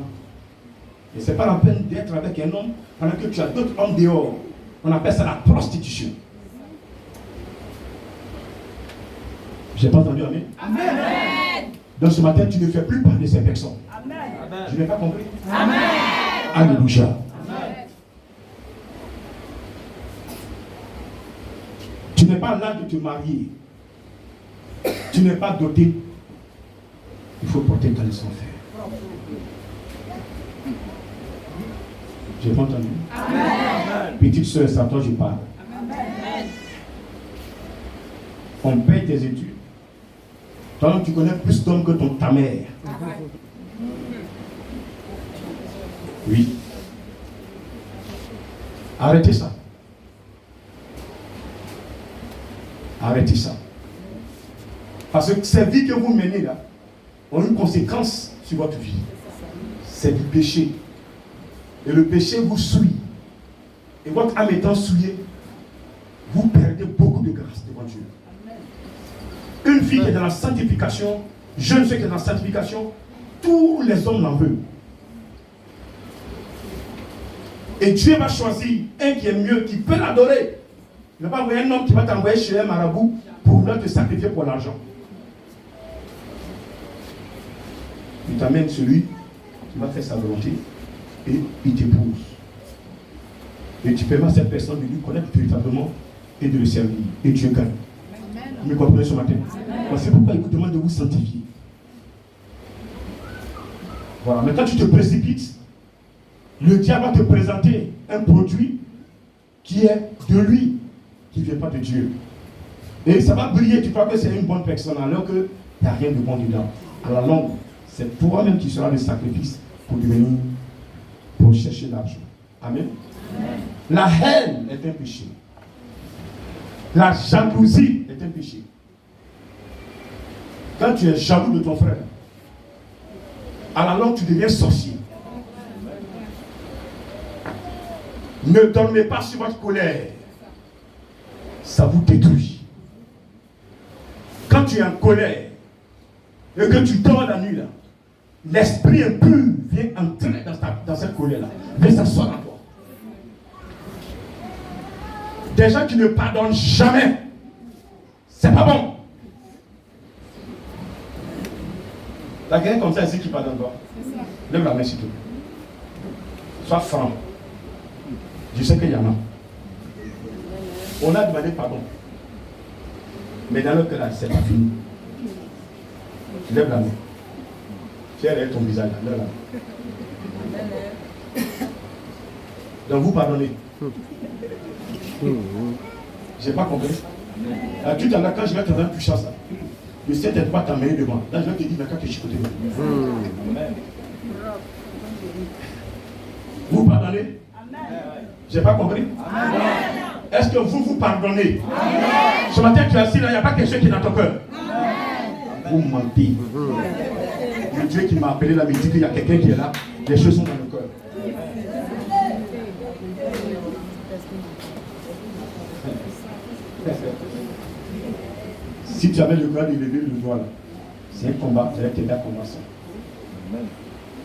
Et ce n'est pas la peine d'être avec un homme pendant que tu as d'autres hommes dehors. On appelle ça la prostitution. J'ai pas entendu, amen. Amen. Donc ce matin, tu ne fais plus parler de ces personnes. Amen. Je n'ai pas compris. Amen. Alléluia. Amen. Tu n'es pas là de te marier. Tu n'es pas doté. Il faut porter ta leçon faire. J'ai pas entendu. Amen. Petite soeur, c'est à toi que je parle. Amen. On paye tes études. Toi, tu connais plus d'hommes que ta mère. Oui. Arrêtez ça. Arrêtez ça. Parce que ces vies que vous menez là ont une conséquence sur votre vie. C'est du péché. Et le péché vous souille. Et votre âme étant souillée, vous perdez beaucoup de grâce devant Dieu. Une fille qui est dans la sanctification, jeune fille qui est dans la sanctification, tous les hommes l'en veulent. Et Dieu va choisir un qui est mieux, qui peut l'adorer. Il ne va pas envoyer un homme qui va t'envoyer chez un marabout pour vouloir te sacrifier pour l'argent. Il t'amène celui qui va faire sa volonté et il t'épouse. Et tu permets à cette personne de lui connaître véritablement et de le servir. Et Dieu gagne. Vous me comprenez ce matin? C'est pourquoi il vous demande de vous sanctifier. Voilà, mais quand tu te précipites, le diable va te présenter un produit qui est de lui, qui ne vient pas de Dieu. Et ça va briller, tu crois que c'est une bonne personne, alors qu'il n'y a rien de bon dedans. À la longue, c'est toi-même qui seras le sacrifice pour devenir, pour chercher l'argent. Amen. Amen. La haine est un péché. La jalousie est un péché. Quand tu es jaloux de ton frère, à la longue tu deviens sorcier. Ne dormez pas sur votre colère. Ça vous détruit. Quand tu es en colère et que tu dors la nuit là, l'esprit impur vient entrer dans cette colère là. Mais ça sort en toi. Des gens qui ne pardonnent jamais, c'est pas bon. T'as quelqu'un comme ça ici qui pardonne pas? Lève la main s'il te plaît. Sois franc. Je sais qu'il y en a. On a demandé pardon. Mais dans le cœur là, c'est pas fini. Lève la main. Tu as ton visage là. Lève la main. Donc vous pardonnez. J'ai pas compris. Tout à l'heure, quand je vais t'entendre toucher ça, le Saint-Esprit va t'amener devant. Là, je vais te dire, mais quand tu es chicoté. Vous pardonnez? J'ai pas compris? Est-ce que vous pardonnez? Ce matin, tu es assis là, il n'y a pas quelque chose qui est dans ton cœur. Vous mentez. Le Dieu qui m'a appelé là me dit qu'il y a quelqu'un qui est là, les choses sont dans le cœur. Si tu avais le cœur de lever le doigt là, c'est un combat, c'est un combat ça.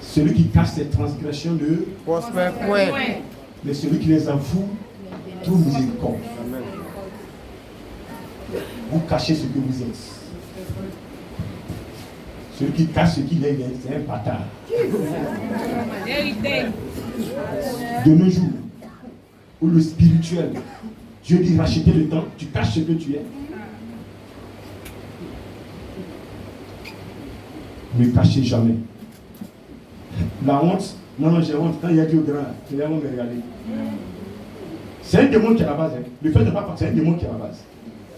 Celui qui cache ses transgressions ne prospère point. Mais celui qui les avoue trouve miséricorde. Vous cachez ce que vous êtes. Celui qui cache ce qu'il est, c'est un bâtard. De nos jours, où le spirituel, Dieu dit racheter le temps, tu caches ce que tu es. Ne cachez jamais. La honte, non, j'ai honte. Quand il y a dit au grand, il y a honte de regarder. C'est un démon qui est à la base. Hein. Le fait de ne pas pardonner, c'est un démon qui est à la base.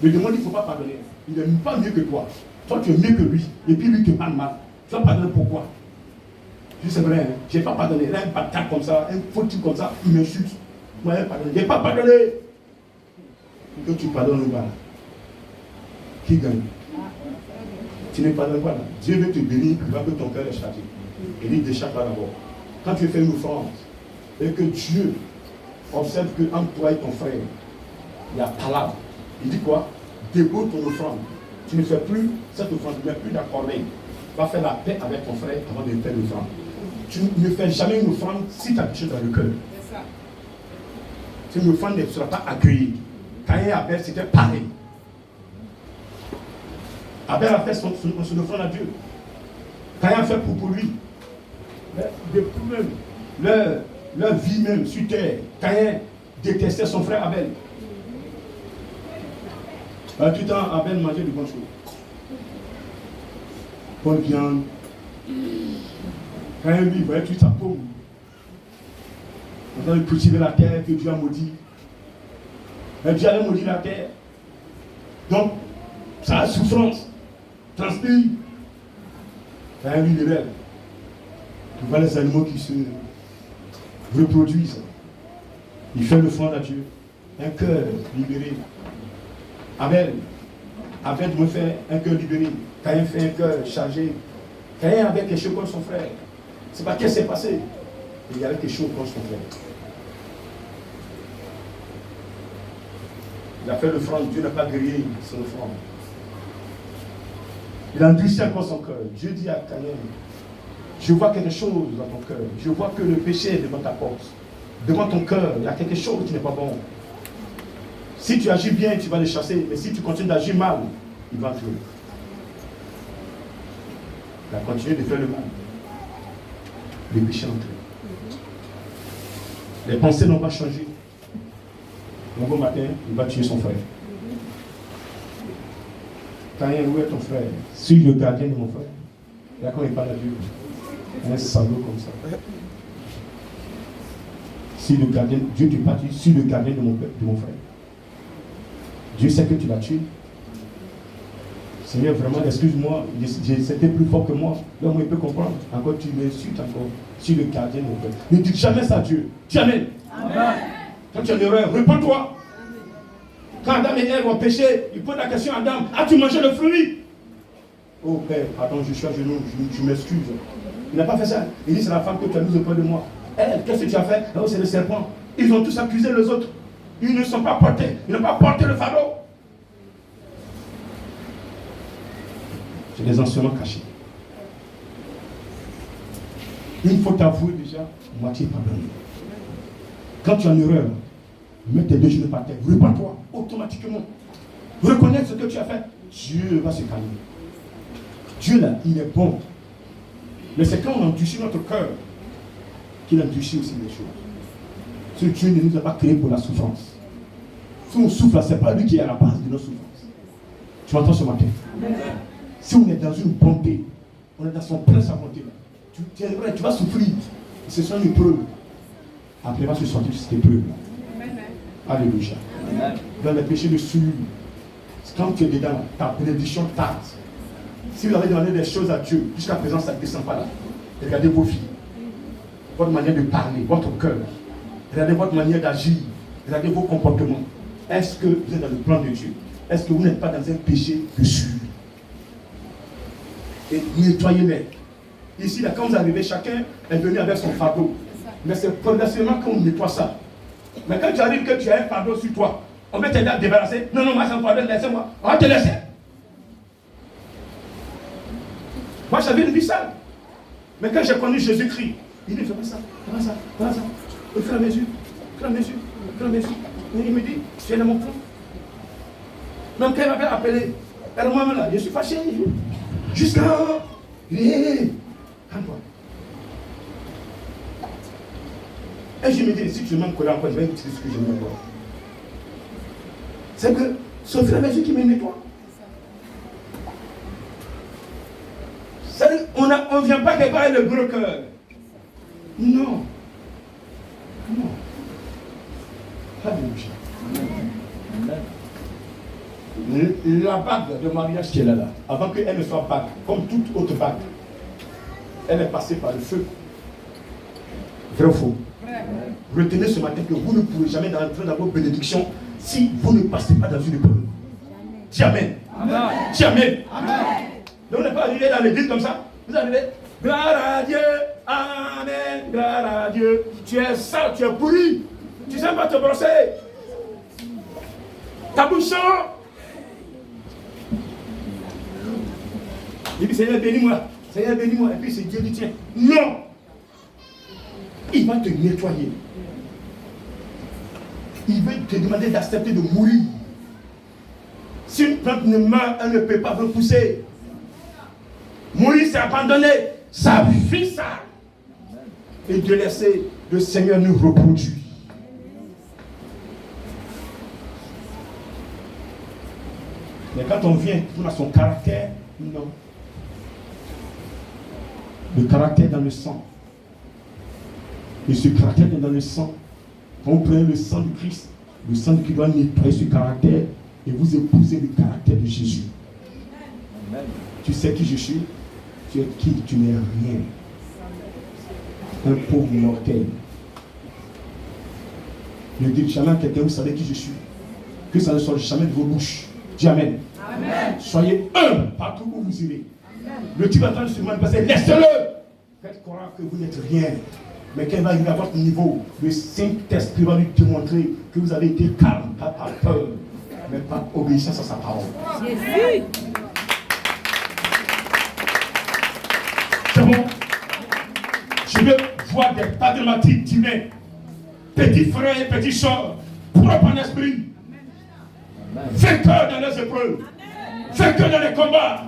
Le démon dit qu'il ne faut pas pardonner. Il n'est pas mieux que toi. Toi, tu es mieux que lui. Et puis lui te parle mal. Tu vas pardonner pourquoi? C'est vrai, hein. Je n'ai pas pardonné. Là, un bâtard comme ça, un faux type comme ça, il m'insulte. Moi, je n'ai pas pardonné. Que tu pardonnes ou pas? Qui gagne? Tu ne pardonnes pas là. Dieu veut te bénir, il va que ton cœur est chargé. Et il décharge là d'abord. Quand tu fais une offrande, et que Dieu observe que entre toi et ton frère, il y a palabre. Il dit quoi? Dépose ton offrande. Tu ne fais plus cette offrande, tu ne mets plus d'accordeille. Va faire la paix avec ton frère avant de faire l'offrande. Tu ne fais jamais une offrande si tu as quelque chose dans le cœur. Si une offrande ne sera pas accueillie. Caïn et Abel, c'était pareil. Abel a fait son offrande à Dieu. Caïn a fait pour lui. Depuis même leur vie même sur terre, Caïn détestait son frère Abel. Tout le temps, Abel mangeait de bonnes choses. Bonne viande. Caïn lui, il voyait toute sa peau. En train de cultiver la terre que Dieu a maudit. Et Dieu a maudit la terre. Donc, ça a souffrance. Transpire. Caïn lui, il rêve. Tu vois les animaux qui se reproduisent. Il fait l'offrande à Dieu. Un cœur libéré. Abel me fait un cœur libéré. Caïn fait un cœur chargé. Caïn avait quelque chose contre son frère. C'est pas qu'est-ce qui s'est passé. Il y avait quelque chose contre son frère. Il a fait l'offrande. Dieu n'a pas grillé son offrande. Il a endurci encore son cœur. Dieu dit à Caïn, je vois quelque chose dans ton cœur. Je vois que le péché est devant ta porte. Devant ton cœur, il y a quelque chose qui n'est pas bon. Si tu agis bien, tu vas le chasser. Mais si tu continues d'agir mal, il va tuer. Il a continué de faire le mal. Le péché entré. Les pensées n'ont pas changé. Un bon matin, il va tuer son frère. Caïn, où est ton frère? Suis le gardien de mon frère. Et là, quand il parle à Dieu, un salaud comme ça. Si le gardien, Dieu te partit, suis le gardien de mon frère. Dieu sait que tu l'as tué. Seigneur, vraiment, excuse-moi, c'était plus fort que moi. Là, moi, il peut comprendre. Encore, tu m'insultes encore. Suis le gardien de mon frère. Ne dis jamais ça à Dieu. Jamais. Amen. Quand tu as une erreur, réponds-toi. Quand Adam et Ève ont péché, il pose la question à Adam, as-tu mangé le fruit? Oh Père, pardon, je suis à genoux, je m'excuse. Il n'a pas fait ça. Il dit, c'est la femme que tu as mise auprès de moi. Elle, qu'est-ce que tu as fait? Oh, c'est le serpent. Ils ont tous accusé les autres. Ils ne sont pas portés. Ils n'ont pas porté le fardeau. C'est des enseignements cachés. Il faut t'avouer déjà, moitié pardonné. Quand tu as une erreur, mets tes deux genoux par terre. Répands-toi automatiquement. Reconnais ce que tu as fait. Dieu va se calmer. Dieu là, il est bon. Mais c'est quand on endurcit notre cœur qu'il endurcit aussi les choses. Ce Dieu ne nous a pas créés pour la souffrance. Si on souffre, ce n'est pas lui qui est à la base de nos souffrances. Tu m'entends ce matin? Si on est dans une bonté, on est dans son plein sa bonté, tu es vrai, tu vas souffrir. Ce sera une épreuve. Après, il va se sortir de cette épreuve. Alléluia. Dans les péchés de souillure, quand tu es dedans, ta bénédiction tarde. Si vous avez demandé des choses à Dieu, jusqu'à présent, ça ne descend pas là. Regardez vos vies, votre manière de parler, votre cœur. Regardez votre manière d'agir. Regardez vos comportements. Est-ce que vous êtes dans le plan de Dieu? Est-ce que vous n'êtes pas dans un péché de souillure? Et nettoyez-les. Ici, là, quand vous arrivez, chacun est venu avec son fardeau. Mais c'est progressivement qu'on nettoie ça. Mais quand tu arrives que tu as un fardeau sur toi, on va t'aider à te débarrasser. Non, moi c'est un fardeau, laissez-moi. On va te laisser. Moi j'avais une vie sale. Mais quand j'ai connu Jésus-Christ, il dit fais pas ça, fais pas ça, fais pas ça. Au fur et à mesure, au fur et à mesure, au fur et à mesure. Et il me dit, tu es dans mon plan. Donc quand il m'avait appelé, alors moi là, je suis fâché. Jusqu'à... Calme-toi. Et je me dis, si tu m'en colles encore, je vais utiliser ce que je me vois. C'est que c'est au fur et à mesure qui me nettoie. On ne vient pas quelque part avec le gros cœur. Non. Non. Alléluia. La bague de mariage qui est là, avant qu'elle ne soit bague, comme toute autre bague, elle est passée par le feu. Vrai ou faux? Retenez ce matin que vous ne pourrez jamais entrer dans vos bénédictions si vous ne passez pas dans une épreuve. Jamais. Jamais. Donc on n'est pas arrivé dans l'église comme ça. Vous arrivez, gloire à Dieu, amen, gloire à Dieu. Tu es sale, tu es pourri. Tu sais pas te brosser. Ta bouche sent. Il dit, Seigneur, bénis-moi. Seigneur, bénis-moi. Et puis c'est Dieu qui tient. Non. Il va te nettoyer. Il veut te demander d'accepter de mourir. Si une plante ne meurt, elle ne peut pas repousser. Mourir, c'est abandonner sa vie, ça. Et de laisser le Seigneur nous reproduire. Mais quand on vient, on a son caractère, non. Le caractère dans le sang. Et ce caractère est dans le sang. Quand vous prenez le sang du Christ, le sang qui doit nettoyer ce caractère, et vous épousez le caractère de Jésus. Amen. Tu sais qui je suis? Tu es qui? Tu n'es rien. Un pauvre mortel. Ne dites jamais à quelqu'un, vous savez qui je suis. Que ça ne soit jamais de vos bouches. Dis Amen. Amen. Soyez un partout où vous irez. Amen. Le type attend sur moi de passer, laissez-le. Faites croire que vous n'êtes rien. Mais quand il va arriver à votre niveau, le Saint-Esprit va lui démontrer que vous avez été calme, pas par peur, mais par obéissance à sa parole. Jésus. C'est bon. Je veux voir des problématiques divines. Petits frères et petites soeurs, propres en esprit. Vainqueurs dans les épreuves. Vainqueurs dans les combats.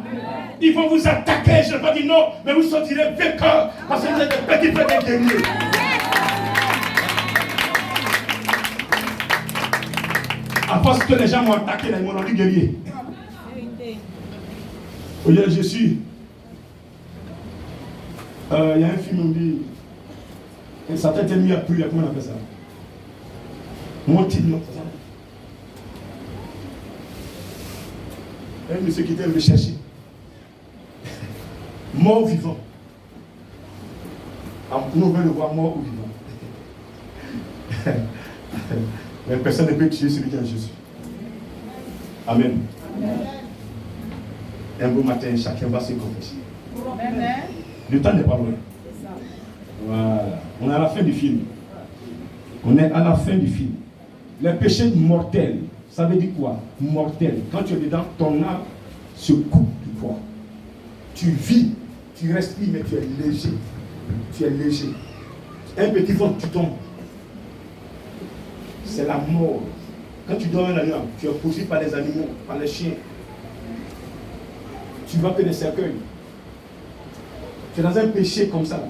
Ils vont vous attaquer, je ne vais pas dire non, mais vous sortirez vainqueurs parce que vous êtes des petits frères et guerriers. À force que les gens m'ont attaqué, là, ils m'ont rendu guerrier. Aujourd'hui, je suis. Il y a un film, on dit. Ça t'a été mis à plus, comment on appelle ça? Mon titre, non, c'est ça. Un monsieur qui était le chercher. Mort ou vivant. Nous, on veut le voir mort ou vivant. Mais personne ne peut tuer celui qui est en Jésus. Amen. Amen. Un beau matin, chacun va se confesser. Le temps n'est pas loin. Voilà. On est à la fin du film. On est à la fin du film. Les péchés mortels, ça veut dire quoi? Mortel. Quand tu es dedans, ton âme se coupe du poids. Tu vis, tu respires, mais tu es léger. Tu es léger. Un petit vent, tu tombes. C'est la mort. Quand tu dors un animal, tu es poursuivi par les animaux, par les chiens. Tu vois que des cercueils. Tu es dans un péché comme ça.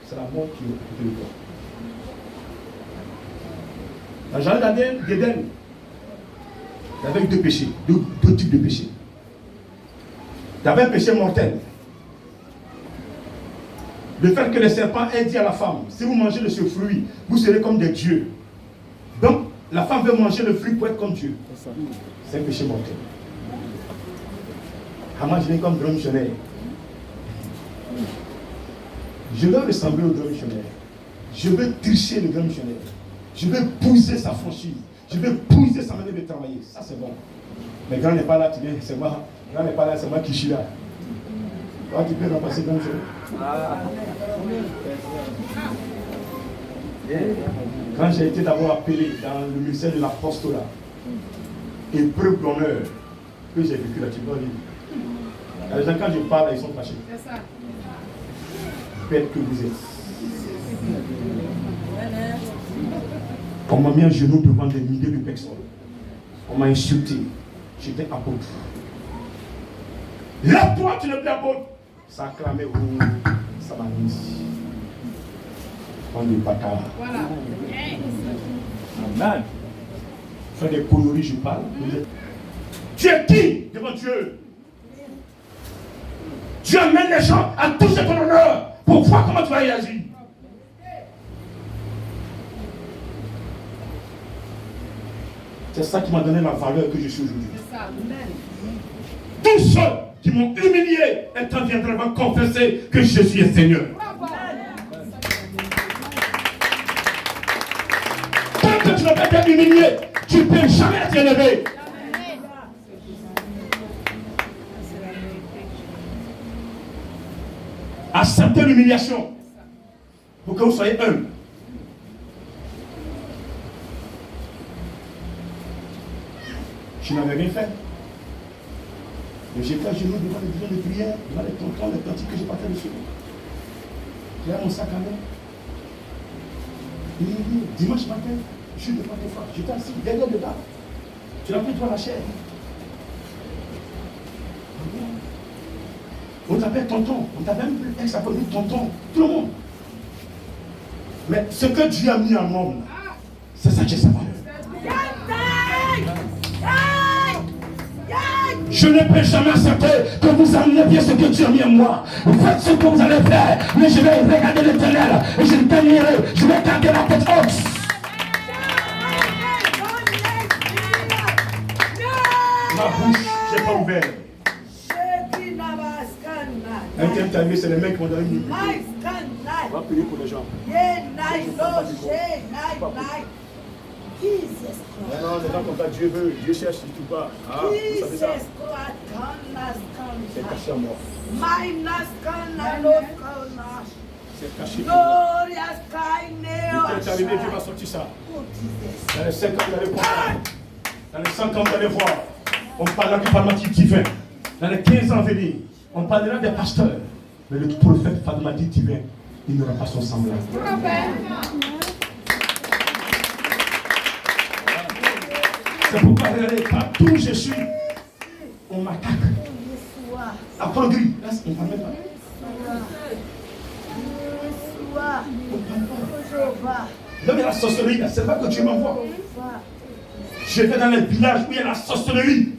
C'est la mort qui est le corps. Dans le jardin d'Éden, il y avait deux péchés, deux types de péchés. Il y avait un péché mortel. Le fait que le serpent ait dit à la femme, si vous mangez de ce fruit, vous serez comme des dieux. Donc, la femme veut manger le fruit pour être comme Dieu. C'est un péché mortel. À manger comme grand missionnaire. Je veux ressembler au grand missionnaire. Je veux tricher le grand missionnaire. Je veux pousser sa franchise. Je veux pousser sa manière de travailler. Ça, c'est bon. Mais grand n'est pas là, tu viens, c'est moi. Grand n'est pas là, c'est moi qui suis là. Toi, tu peux remplacer grand missionnaire. Quand j'ai été d'abord appelé dans le ministère de l'apostolat, épreuve d'honneur que j'ai vécu là, tu dois lire. Les gens, quand je parle, ils sont fâchés. C'est ça. Bête que vous êtes. On m'a mis un genou devant des milliers de personnes. On m'a insulté. J'étais apôtre. Lève-toi, tu n'es plus apôtre. Ça a clamé, oh, ça m'a mis. On est bâtard. Voilà. Amen. Fais des conneries, je parle. Tu es qui devant Dieu? Tu amènes les gens à toucher ton honneur pour voir comment tu vas réagir. C'est ça qui m'a donné la valeur que je suis aujourd'hui. Tous ceux qui m'ont humilié, un temps viendra vont confesser que Jésus est Seigneur. Tant que tu ne vas pas être humilié, tu ne peux jamais être élevé. Acceptez l'humiliation pour que vous soyez humble. Tu n'avais rien fait. Mais j'étais à genoux devant les visions de prière, devant les tontons, les cantiques que j'ai partais dessus. J'ai mon sac à main. Il me dit, dimanche matin, je suis devant tes frères. J'étais assis derrière le bar. Tu l'as pris toi la chair. On t'appelle tonton. On t'appelle même plus ex-appelé tonton. Tout le monde. Mais ce que Dieu a mis en homme, c'est ça qui est sa valeur. Je ne peux jamais accepter que vous enleviez ce que Dieu a mis en moi. Vous faites ce que vous allez faire, mais je vais regarder l'Éternel et je le bénirai. Je vais garder la tête haute. Ma bouche, je n'ai pas ouvert. Un tel timé, c'est les mecs qui vont donner une. On va prier pour les gens. Non, les gens comme ça, Dieu veut, Dieu cherche surtout pas. Ah, vous savez ça. C'est caché à moi. C'est caché à moi. Quand tu arrivé, Dieu va sortir ça. Dans les 5 ans, vous allez voir. Dans les 5 ans, vous allez voir. On parlera du parlement divin. Dans les 15 ans à venir, on parlera des pasteurs. Mais le prophète Fadmati divin, il n'aura pas son semblable. C'est pourquoi, regardez, partout où je suis, on m'attaque. À Connery, là, on ne parle même pas. On ne parle pas. Là où il y a la sorcellerie, c'est pas que Dieu m'envoie. Je vais dans les villages où il y a la sorcellerie.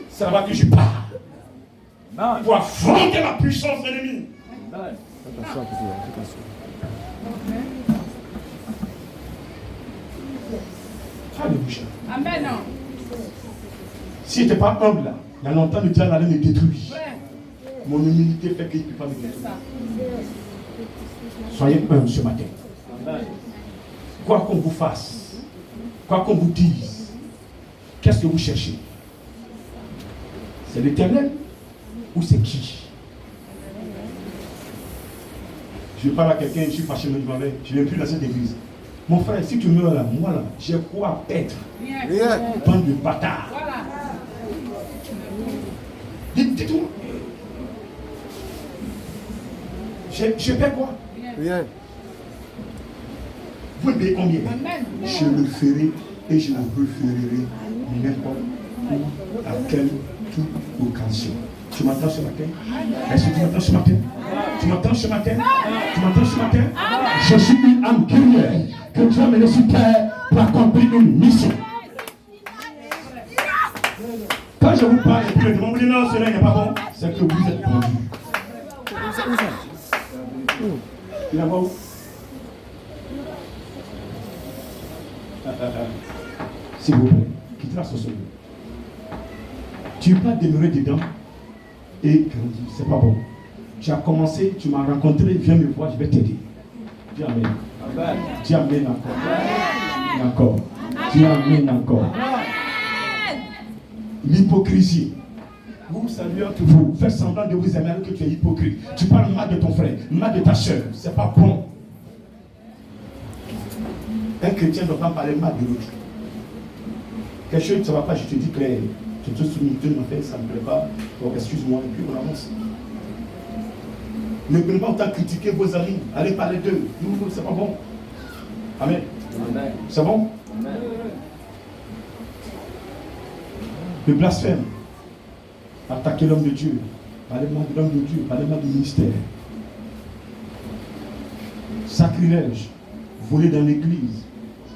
C'est là-bas que je pars. Pour affronter la puissance de l'ennemi. Alléluia. Amen. Si je n'étais pas humble là, il y a longtemps le diable allait me détruire. Mon humilité fait qu'il ne peut pas me détruire. Soyez humbles ce matin. Quoi qu'on vous fasse, quoi qu'on vous dise, qu'est-ce que vous cherchez? C'est l'Éternel ou c'est qui? Je parle à quelqu'un, je suis fâché, je ne viens plus dans cette église. Mon frère, si tu meurs là, moi là, j'ai quoi à perdre? Rien. Bande de bâtards. Voilà. Dites-moi. Je perds quoi? Rien. Vous me payez combien? Je le ferai et je le referai n'importe où, à quelle toute occasion. Tu m'entends ce matin? Est-ce que tu m'entends ce matin? Tu m'entends ce matin? Tu m'entends ce matin? Je suis une âme guerrière que Dieu a menée sur terre pour accomplir une mission. Quand je vous parle et puis le monde dit non, cela n'est pas bon, c'est que vous êtes perdu. Il a où? S'il vous plaît, quitte la sorcellerie. Tu ne peux pas demeurer dedans et grandir, c'est pas bon. Tu as commencé, tu m'as rencontré, viens me voir, je vais t'aider. Dis amen. Dis amen encore. Amen. Encore. Dis amen encore. L'hypocrisie. Vous saluez entre vous, faites semblant de vous aimer alors que tu es hypocrite. Tu parles mal de ton frère, mal de ta soeur, c'est pas bon. Un chrétien ne doit pas parler mal de l'autre. Quelque chose ne va pas, je te dis clair. Tu te souviens, Dieu m'a fait, ça ne me plaît pas. Bon, excuse-moi, et puis on avance. Ne prenez pas autant critiquer vos amis. Allez parler d'eux. Nous, c'est pas bon. Amen. Amen. C'est bon? Amen. Le blasphème. Attaquer l'homme de Dieu. Parler mal de l'homme de Dieu. Parler mal du ministère. Sacrilège. Voler dans l'église.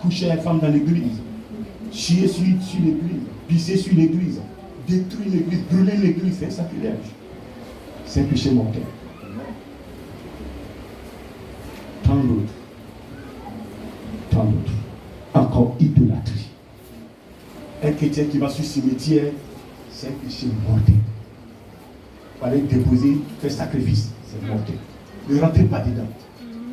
Coucher une femme dans l'église. Chier sur l'église. Pisser sur l'église. Détruire l'église. Brûler l'église. C'est un sacrilège. C'est un péché mortel. Tant d'autres. Tant d'autres. Encore idolâtrie. Un chrétien qui va sur le cimetière, c'est un péché mortel. Il va aller déposer, faire sacrifice, c'est mortel. Ne rentrez pas dedans.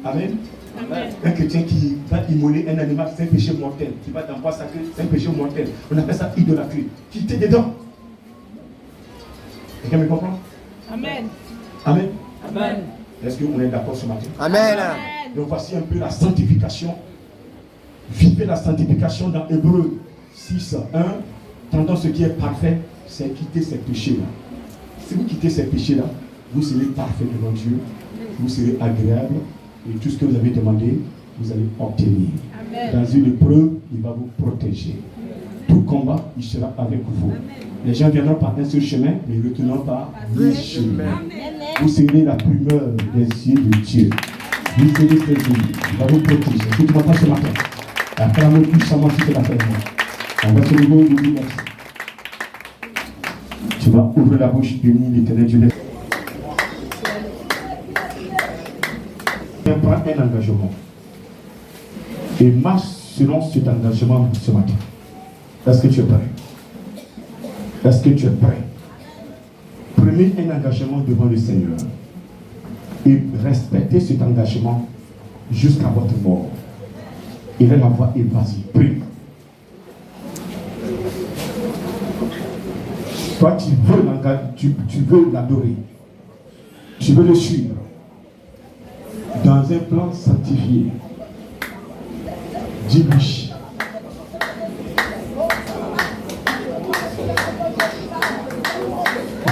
Amen. Amen. Un chrétien qui va immoler un animal, c'est un péché mortel. Qui va dans bois sacré, c'est un péché mortel. On appelle ça idolâtrie. Quittez dedans. Quelqu'un me comprend? Amen. Amen. Amen. Est-ce qu'on est d'accord ce matin? Amen. Donc voici un peu la sanctification. Vivez la sanctification dans Hébreux 6, 1. Tendance, ce qui est parfait, c'est quitter ces péchés-là. Si vous quittez ces péchés-là, vous serez parfait devant Dieu, vous serez agréable, et tout ce que vous avez demandé, vous allez obtenir. Amen. Dans une épreuve, il va vous protéger. Tout combat, il sera avec vous. Amen. Les gens viendront par un seul chemin, mais ils retenant par 10 chemins. Amen. Vous serez la primeur des yeux de Dieu. Vous serez prévenus. Il va vous protéger. Est-ce que tu m'entends ce matin? Acclame puissamment si c'est la fin. On va se lever et dire merci. Tu vas ouvrir la bouche, bénir l'Éternel Dieu. Prends un engagement et marche selon cet engagement ce matin. Est-ce que tu es prêt? Est-ce que tu es prêt? Prenez un engagement devant le Seigneur et respectez cet engagement jusqu'à votre mort. Élève la voix et vas-y, prie. Toi, tu veux l'adorer. Tu veux le suivre dans un plan sanctifié. Dis-lui.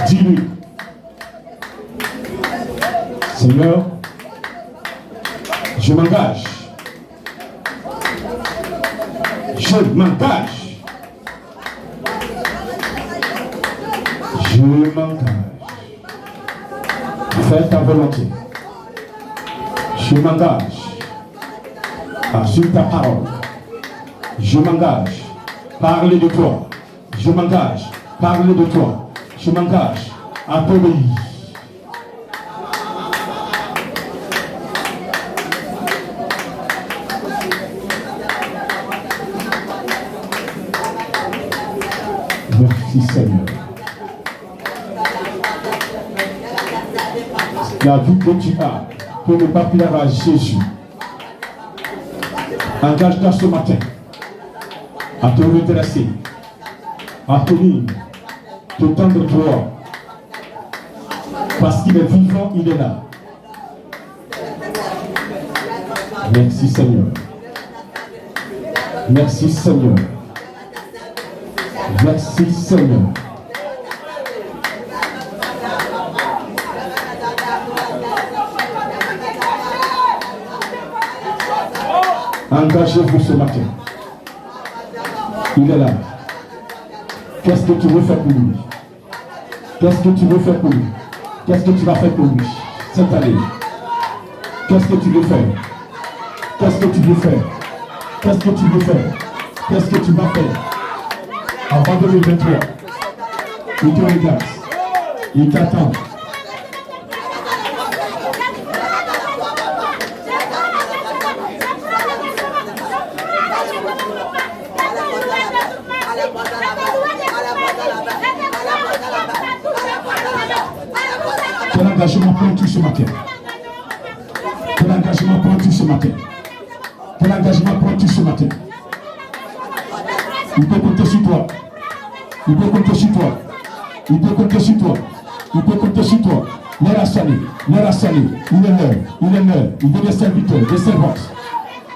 Dis-lui. Seigneur, je m'engage. Je m'engage. Je m'engage. Fais ta volonté. Je m'engage à suivre ta parole. Je m'engage. Parler de toi. Je m'engage. Parler de toi. Je m'engage à t'obéir. Merci Seigneur. La vie que tu as pour ne pas plaire à Jésus. Engage-toi ce matin à te redresser, à tenir, te tendre droit. Parce qu'il est vivant, il est là. Merci Seigneur. Merci Seigneur. Merci Seigneur. Engagez-vous ce matin. Il est là. Qu'est-ce que tu veux faire pour lui? Qu'est-ce que tu veux faire pour lui? Qu'est-ce que tu vas faire pour lui cette année? Qu'est-ce que tu veux faire? Qu'est-ce que tu veux faire? Qu'est-ce que tu veux faire? Qu'est-ce que tu vas faire? Avant 2023, il te regarde. Il t'attend. Quel engagement prends-tu ce matin? Quel engagement prends-tu ce matin? Quel engagement prends-tu ce matin? Il peut compter sur toi. Il peut compter sur toi. Il peut compter sur toi. Il peut compter sur toi. L'air à saler. L'air à saler. Il est l'heure. Il est l'heure. Il veut des serviteurs, des servantes.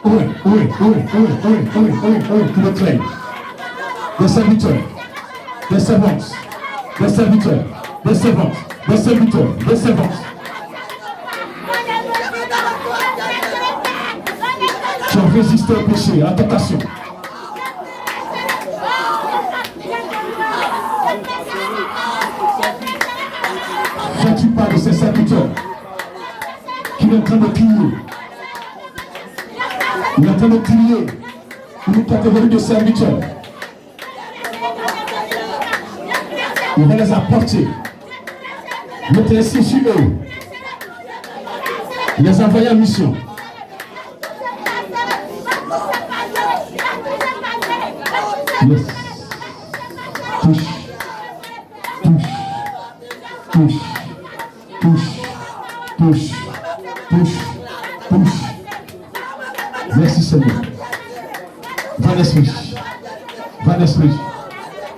Oui, qui le craignent. Des serviteurs, des servantes, des serviteurs, des servantes, des serviteurs, des servantes. Tu as résisté au péché, à la tentation. Fais-tu part de ces serviteurs qui est en train de crier? Il est en train de crier une catégorie de serviteurs. Il va les apporter. Mettez ainsi sur eux. Les envoyer en mission. Yes. Touche. Touche. Touche. Touche. Touche. Touche. Touche. Merci Seigneur. Va l'esprit. Va l'esprit.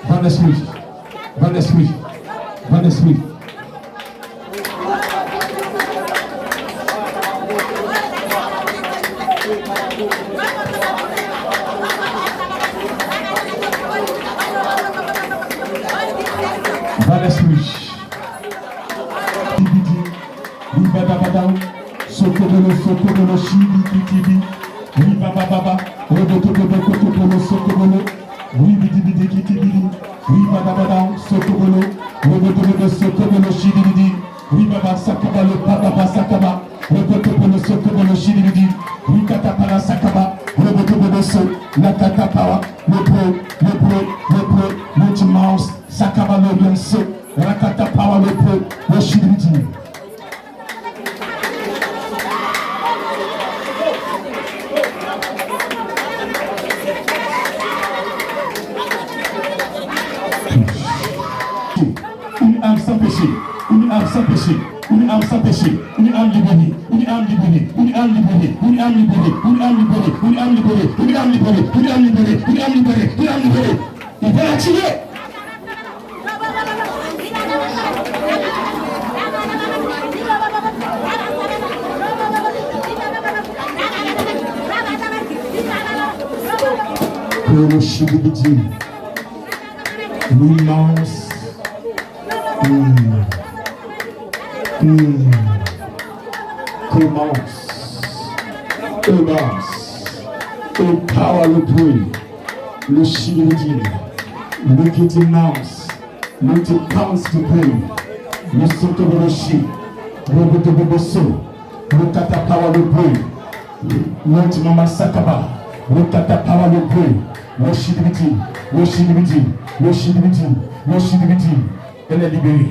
Va l'esprit. Va l'esprit. Va l'esprit. Ribadabadao, Sokobolo, Sokobolo, Shibidi, Ribababa, Robotobolo, Sokobolo, Ribidi, Kitibidi, Ribadabadao, Sokobolo, Robotobolo, Sokobolo, Shibidi, Ribaba, Sakaba, Papa, Sakaba, Robotobolo, Sokobolo, Shibidi, Rikatapara, Sakaba, Robotobolo, Nakatapawa, le pro, Mighty Mouse, Sakaba, Lobianso, Rakatapawa, le pro, le Shibidi. Une âme sans péché, une âme sans péché, une âme sans péché, une âme libérée, une âme libérée, une âme libérée, une âme libérée, une âme libérée, une âme libérée, une âme libérée, une âme libérée, une âme libérée, une âme libérée. Il va la tirer. Pour le chibidi, l'immense. Commence, power le bruit, le chibidi, le Kitty Mouse, le Pounce to pray, le Sotoboroshi, le Botoboboso, le Katapawa le bruit, le Mama Sakaba, le Katapawa le bruit, le chibidi, le chibidi, le chibidi, le chibidi. Elle est libérée,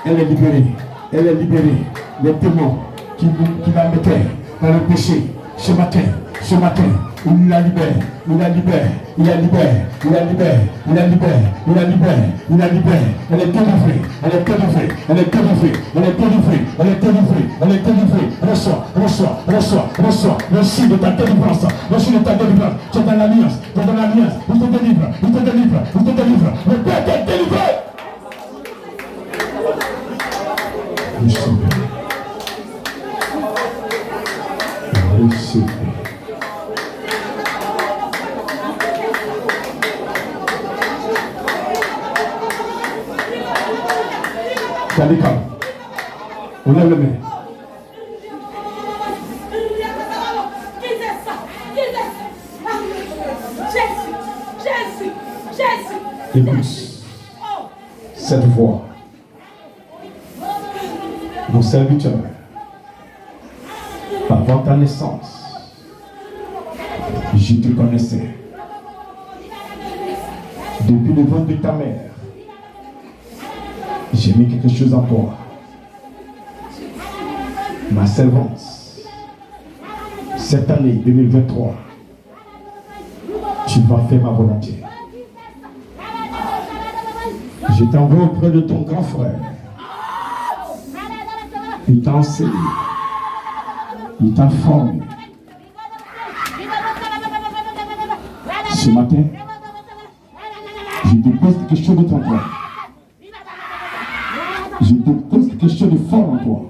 elle est libérée, elle est libérée. Les démons qui la mettaient dans le péché, ce matin, il la libère, il la libère, il la libère, il la libère, il la libère, il la libère, il la libère. Elle est délivrée, elle est délivrée, elle est délivrée, elle est délivrée, elle est délivrée, elle est délivrée. Reçois le signe de ta délivrance, le signe de ta délivrance. Tu es dans l'alliance, il te délivre, il te délivre, il te délivre. Le Père t'est délivré. Recevez. Talika, on lève les mains. Écoute cette voix. Mon serviteur, avant ta naissance, je te connaissais. Depuis le ventre de ta mère, j'ai mis quelque chose en toi. Ma servante, cette année 2023, tu vas faire ma volonté. Je t'envoie auprès de ton grand frère. Il t'a enseigné, il t'a formé. Ce matin, je te pose quelque chose de ton toi. Je te pose quelque chose de fort en toi.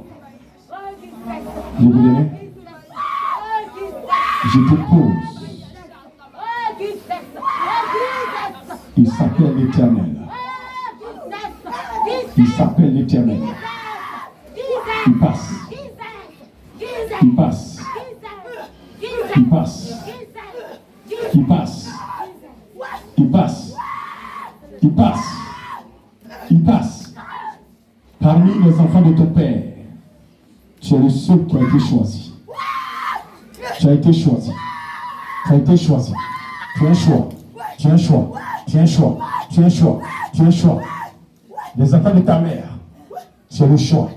Je vous donne. Je te pose. Il s'appelle l'Éternel. Il s'appelle l'Éternel. Il passe. Il passe. Il passe. Il passe. Il passe. Il passe. Il passe. Parmi les enfants de ton père, tu es le seul qui a été choisi. Tu as été choisi. Tu as été choisi. Tu as un choix. Tu as un choix. Tu as un choix. Tu as un choix. Tu as un choix. Les enfants de ta mère, tu as le choix.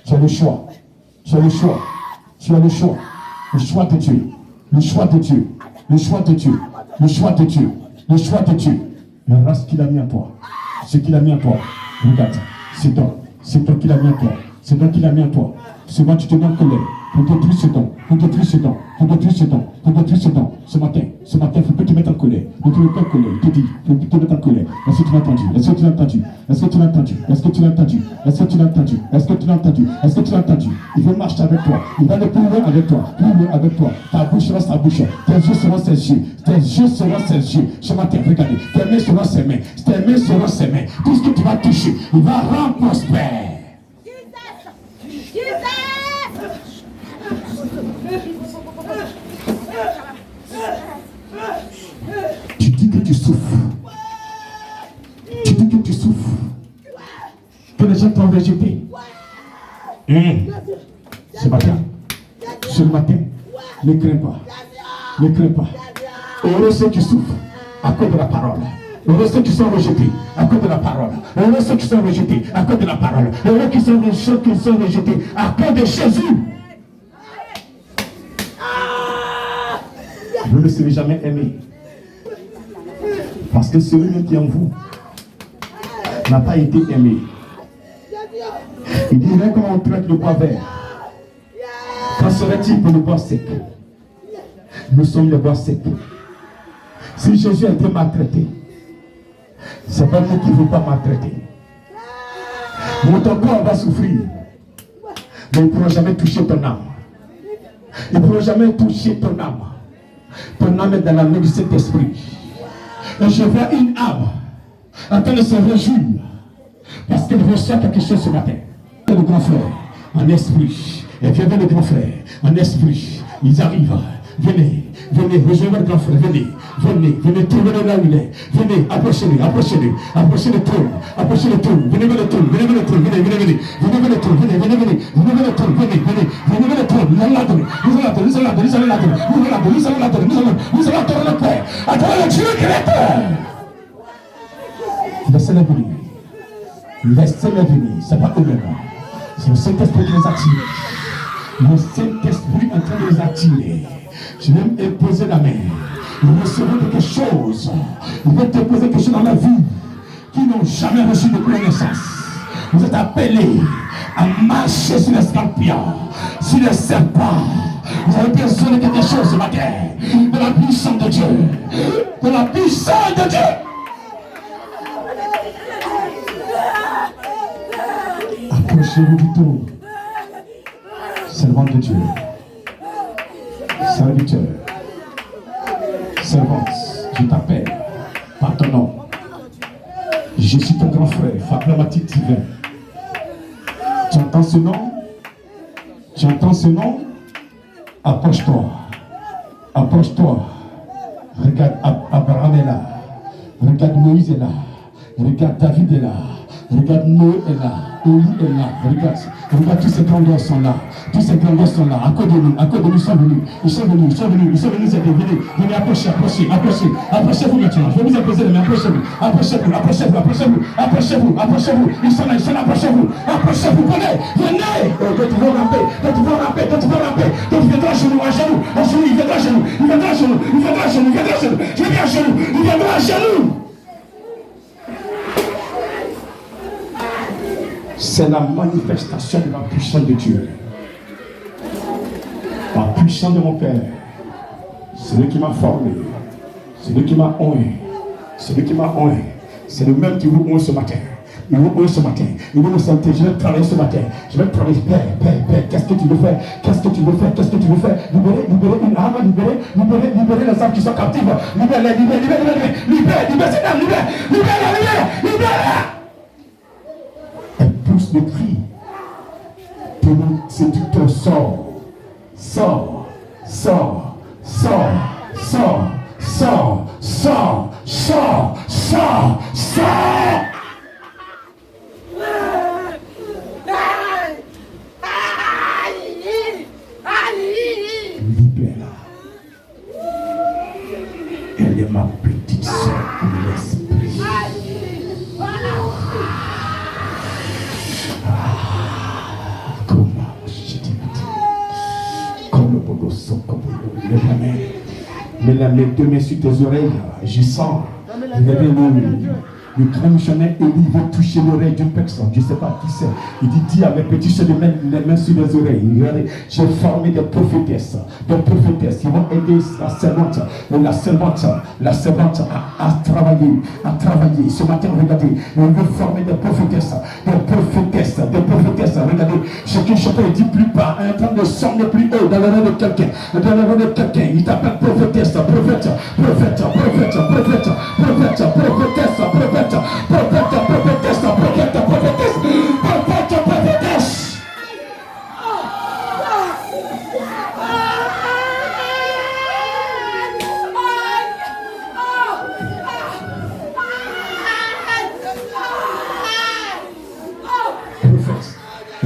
Tu as le choix. Tu as le choix. Tu as le choix. Le choix de Dieu. Le choix de Dieu. Le choix de Dieu. Le choix de Dieu. Le choix de Dieu. Le reste qu'il a mis en toi. Ce qu'il a mis en toi. Regarde. C'est toi. C'est toi qui l'a mis en toi. C'est toi qui l'a mis en toi. Souvent tu te mets en colère. Pour détruire ce don. Pour détruire ce don. Pour détruire ce don. Pour détruire ce don. Ce matin, il ne faut pas te mettre en colère. Ne te mets pas en colère. Il te dit, il faut te mettre en colère. Est-ce que tu l'as entendu? Est-ce que tu l'as entendu? Est-ce que tu l'as entendu? Est-ce que tu l'as entendu? Est-ce que tu l'as entendu? Est-ce que tu l'as entendu? Est-ce que tu l'as entendu? Il veut marcher avec toi. Il va aller plus loin avec toi. Plus loin avec toi. Ta bouche sera sa bouche. Tes yeux seront ses yeux. Tes yeux seront ses yeux. Ce matin, regardez. Tes mains seront ses mains. Tes mains seront ses mains. Tout ce que tu vas toucher, il va rendre prospère. tu souffres. Tu dis que tu souffres. Que les gens t'ont rejeté. Ce matin, ne crains pas. Ne crains pas. Heureux ceux qui souffrent à cause de la parole. Heureux ceux qui sont rejetés à cause de la parole. Heureux ceux qui sont rejetés à cause de la parole. Heureux ceux qui sont rejetés à cause de Jésus. Vous ne serez jamais aimé. Parce que celui qui est en vous n'a pas été aimé. Il dirait comment on traite le bois vert. Qu'en serait-il pour le bois sec? Nous sommes le bois sec. Si Jésus a été maltraité, c'est pas nous qui ne veut pas maltraiter. Ton corps va souffrir. Mais il ne pourra jamais toucher ton âme. Il ne pourra jamais toucher ton âme. Ton âme est dans la main de cet esprit. Et je vois une âme en train de se réjouir parce qu'elle reçoit quelque chose ce matin. Le grand frère en esprit. Et viens le grand frère en esprit. Ils arrivent. Venez, venez, rejoignez votre grand frère. Venez, venez, venez, tournez là où il est. Venez, approchez-le, approchez-le. Approchez le trône, approchez le trône. Venez vers le trône, venez vers le trône, venez, venez, venez. Venez vers le trône, venez, venez, venez. Venez vers le trône, venez, venez. Venez vers le trône. Nous allons l'adonner, nous allons l'adonner, nous allons l'adonner, nous allons l'adonner. Nous allons l'adonner, nous allons l'adonner, nous allons adorer le Père. Adorez le Dieu créateur. Laissez-le venir. Laissez-le venir. C'est pas eux-mêmes. C'est le Saint-Esprit qui les attire. Le Saint-Esprit est en train de les attirer. Je vais imposer la main. Nous recevons quelque chose. Il va te poser quelque chose dans la vie qui n'ont jamais reçu de connaissance. Vous êtes appelés à marcher sur les scorpions, sur les serpents. Vous avez besoin de quelque chose ce matin. De la puissance de Dieu. De la puissance de Dieu. Approchez-vous du tout. Servant de Dieu. Serviteur. Servante, je t'appelle par ton nom. Je suis ton grand frère, Fabramatique divin. Tu entends ce nom? Tu entends ce nom? Approche-toi. Approche-toi. Regarde, Abraham est là. Regarde, Moïse est là. Regarde, David est là. Regarde, Noé est là. Élie est là. Regarde, tous ces grands gars sont là. Tous ces grands gars sont là. À cause de nous, ils sont venus. Ils sont venus aider. Venez, approchez-vous maintenant. Je vais vous imposer les mains. Approchez-vous. Ils sont là, approchez-vous. Venez. D'autres vont ramper. D'autres viendront à genoux. Il viendra à genoux. Je viens à genoux. Il viendra à genoux. C'est la manifestation de la puissance de Dieu. La puissance de mon Père. C'est lui qui m'a formé. C'est lui qui m'a oint. C'est le même qui vous oint ce matin. Il vous oint ce matin. Il vous sentir. Je vais travailler ce matin. Père, qu'est-ce que tu veux faire? Libérer une âme, libérer les âmes qui sont captives. Libère. Elle pousse le cri. Que le séducteur sort. Libère-la. Elle est ma petite sœur pour l'esprit. Mets les deux mains sur tes oreilles. Je sens. Le grand missionnaire Élie veut toucher l'oreille d'une personne. Je ne sais pas qui c'est. Il dit à mes petits soeurs de mettre les mains sur les oreilles. Regardez, j'ai formé des prophétesses qui vont aider la servante à travailler. Ce matin, regardez, on veut former des prophétesses. Regardez, chacun dit plus bas, en train de sonner plus haut dans l'oreille de quelqu'un. Il t'appelle prophétesse.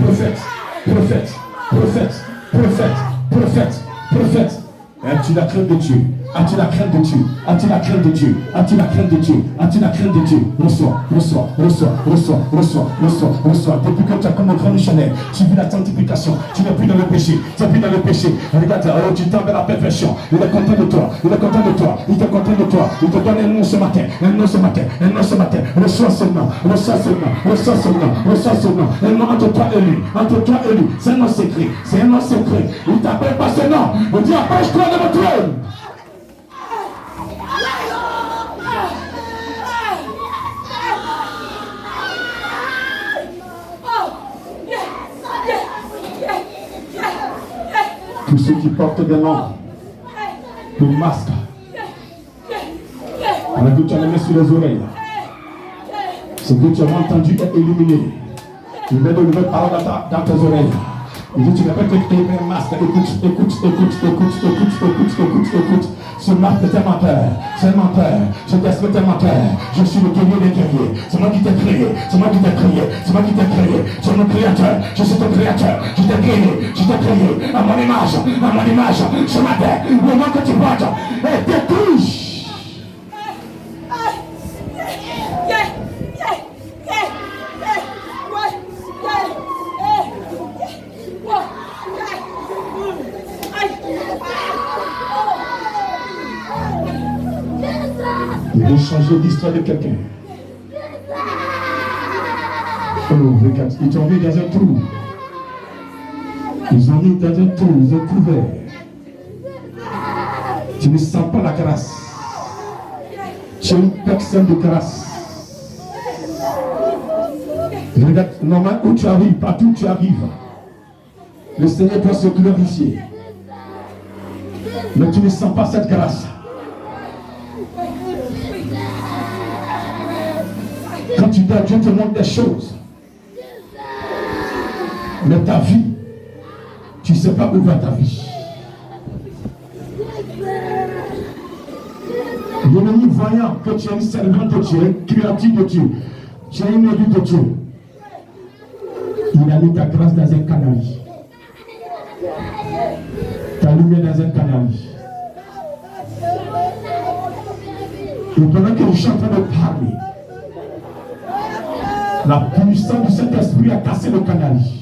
prophète, prophète, prophète, prophète, prophète, prophète. As-tu la crainte de Dieu? As-tu la crainte de Dieu? As-tu la crainte de Dieu? As-tu la crainte de Dieu? As-tu la crainte de Dieu? Reçois, reçois, reçois, reçois, reçois, reçois, reçois. Depuis que tu as comme un grand missionnaire, tu vis la sanctification, tu n'es plus dans le péché, tu n'es plus dans le péché. Regarde, alors tu tends vers la perfection. Il est content de toi, il est content de toi, il est content de toi. Il te donne un nom ce matin, un nom ce matin, un nom ce matin. Reçois ce nom, reçois ce nom, reçois ce nom, reçois ce nom. Un nom entre toi et lui, entre toi et lui. C'est un nom secret, c'est un nom secret. Il t'appelle pas ce nom. Il dit approche-toi de mon trône. Tous ceux qui portent des noms, le masque, avec que tu as mis sur les oreilles, ce que tu as entendu est éliminé. Il met de nouvelles paroles dans tes oreilles. Il dit, tu répètes un masque, écoute, écoute, écoute, écoute, écoute, écoute, écoute, écoute. Ce masque est un menteur, c'est un menteur. Je t'explique un menteur. Je suis le guerrier des guerriers. C'est moi qui t'ai créé, c'est moi qui t'ai créé, c'est moi qui t'ai créé. Je suis mon créateur, je suis ton créateur. Je t'ai créé à mon image, ce matin. Le moment que tu portes est détruit. Il veut changer l'histoire de quelqu'un. Oh, regarde, ils t'ont mis dans un trou. Ils ont mis dans un trou, ils ont couvert. Tu ne sens pas la grâce. Tu es une personne de grâce. Regarde, normalement où tu arrives, partout où tu arrives, le Seigneur doit se glorifier. Mais tu ne sens pas cette grâce. Quand tu dois, Dieu te montre des choses. Mais ta vie, tu ne sais pas où va ta vie. L'ennemi voyant que tu es une servante de Dieu, une créature de Dieu, tu es une élue de Dieu, il a mis ta grâce dans un canari. Ta lumière dans un canari. Et pendant que je suis en train de parler, la puissance de cet esprit a cassé le canari.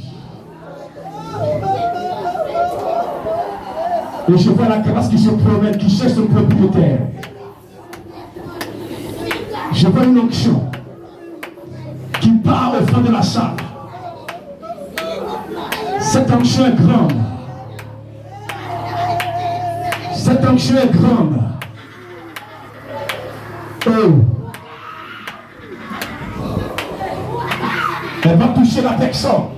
Et je vois la grâce qui se promène, qui cherche son propriétaire. Je vois une onction qui part au fond de la salle. Cette onction est grande. Cette onction est grande. Oh. Elle va toucher la personne.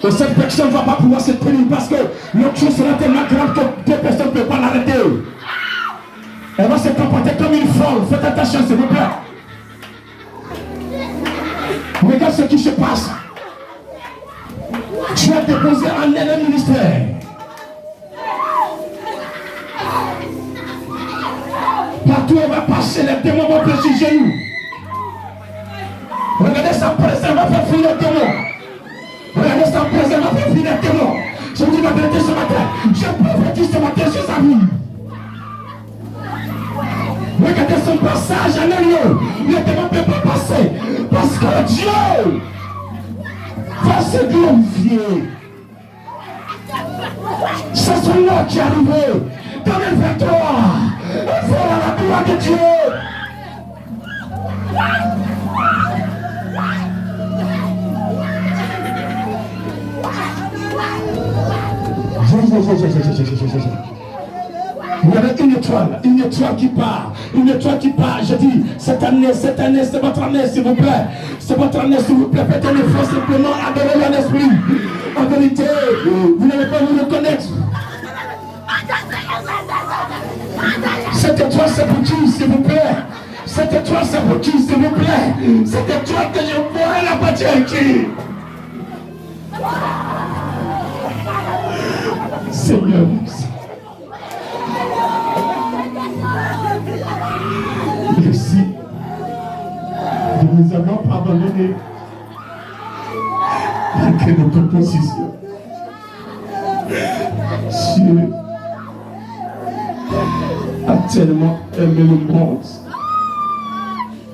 Et cette personne ne va pas pouvoir se tenir parce que l'onction sera tellement grande que deux personnes ne peuvent pas l'arrêter. Elle va se comporter comme une folle. Faites attention, s'il vous plaît. Regarde ce qui se passe. Tu as déposé en elle un ministère. Partout elle va passer, les démons vont presser chez nous. Regardez sa présence, elle va faire finir les démons. Regardez sa présence, elle va faire finir les démons. Je vous dis la vérité ce matin. Je prophétise ce matin sur sa vie. Regardez son passage à l'agneau. Les démons ne peuvent pas passer. Parce que Dieu va se glorifier. C'est son nom qui est arrivé. Dans le 23. Il faut la gloire de Dieu. Il y avait une étoile qui part, Je dis, cette année, c'est votre année, s'il vous plaît. C'est votre année, s'il vous plaît. Faites un effort simplement, adorez en esprit. En vérité, vous n'allez pas vous reconnaître. Cette étoile, c'est pour qui, s'il vous plaît? Cette étoile, c'est pour qui, s'il vous plaît? Cette étoile que je pourrais la bâtir à qui? Seigneur, merci de nous avoir pardonné que de propositions. Dieu a tellement aimé le monde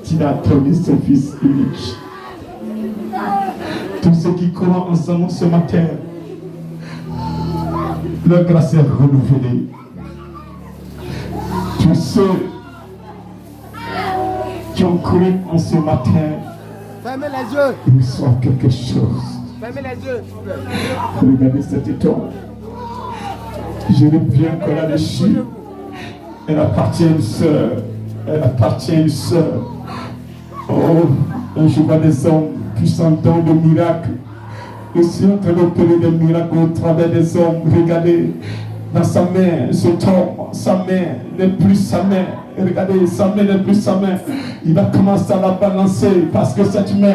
qu'il a donné son Fils unique. Tous ceux qui croient ensemble ce matin, leur grâce est renouvelée. Tous ceux qui ont cru en ce matin, fermez les yeux. ils reçoivent quelque chose. Fermez les yeux. Regardez cette étoile. Je reviens encore là-dessus. Elle appartient à une sœur. Elle appartient à une sœur. Oh, je vois des hommes puissants dans le miracle. Je suis en train d'opérer des miracles au travers des hommes. Regardez, dans sa main, ce tombe, sa main n'est plus sa main. Regardez, sa main n'est plus sa main. Il va commencer à la balancer parce que cette main,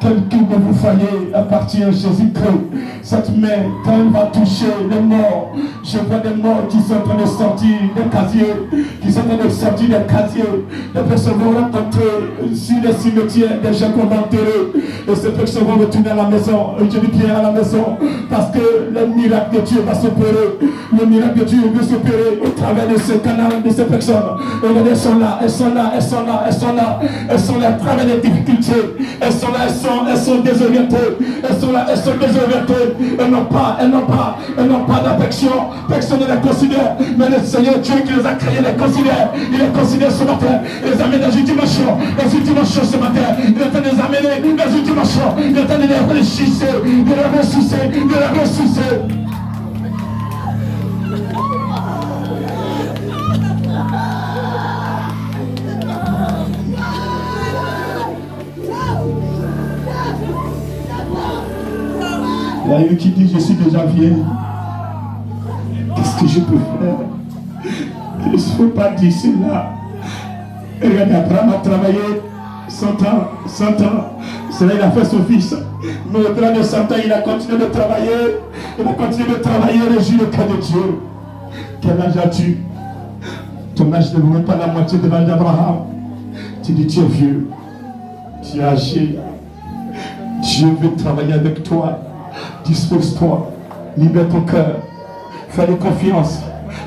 quel que vous voyez, appartient à Jésus-Christ. Cette main, quand elle va toucher les morts, je vois des morts qui sont en train de sortir des casiers, qui sont en train de sortir des casiers. Des personnes vont rencontrer sur les cimetières des gens qu'on va enterrer. Et ces personnes vont retourner à la maison. Et je dis bien à la maison parce que le miracle de Dieu va s'opérer. Le miracle de Dieu va s'opérer au travers de ce canal, de ces personnes. Et regardez, elles sont là, elles sont là, elles sont là, elles sont là. Elles sont là à travers les difficultés. Elles sont là, elles sont désorientées. Elles sont là, elles sont désorientées. Elles n'ont pas d'affection. Personne ne les considère. Mais le Seigneur Dieu qui les a créés les considère. Il les considère ce matin. Il les amène dans une dimension. Dans une dimension ce matin. Il est en train de les amener dans une dimension. Il est en train de les ressusciter. De les ressusciter. De les ressusciter. Il y a une qui dit, je suis déjà vieille. Qu'est-ce que je peux faire? Je ne peux pas dire cela. Regardez, Abraham a travaillé 100 ans, 100 ans. Cela, il a fait son fils. Mais au-delà de 100 ans, il a continué de travailler. Il a continué de travailler et réjouir le cœur de Dieu. Quel âge as-tu? Ton âge ne vaut même pas la moitié de l'âge d'Abraham. Tu dis, tu es vieux. Tu es âgé. Dieu veut travailler avec toi. Dispose-toi, libère ton cœur, fais-lui confiance,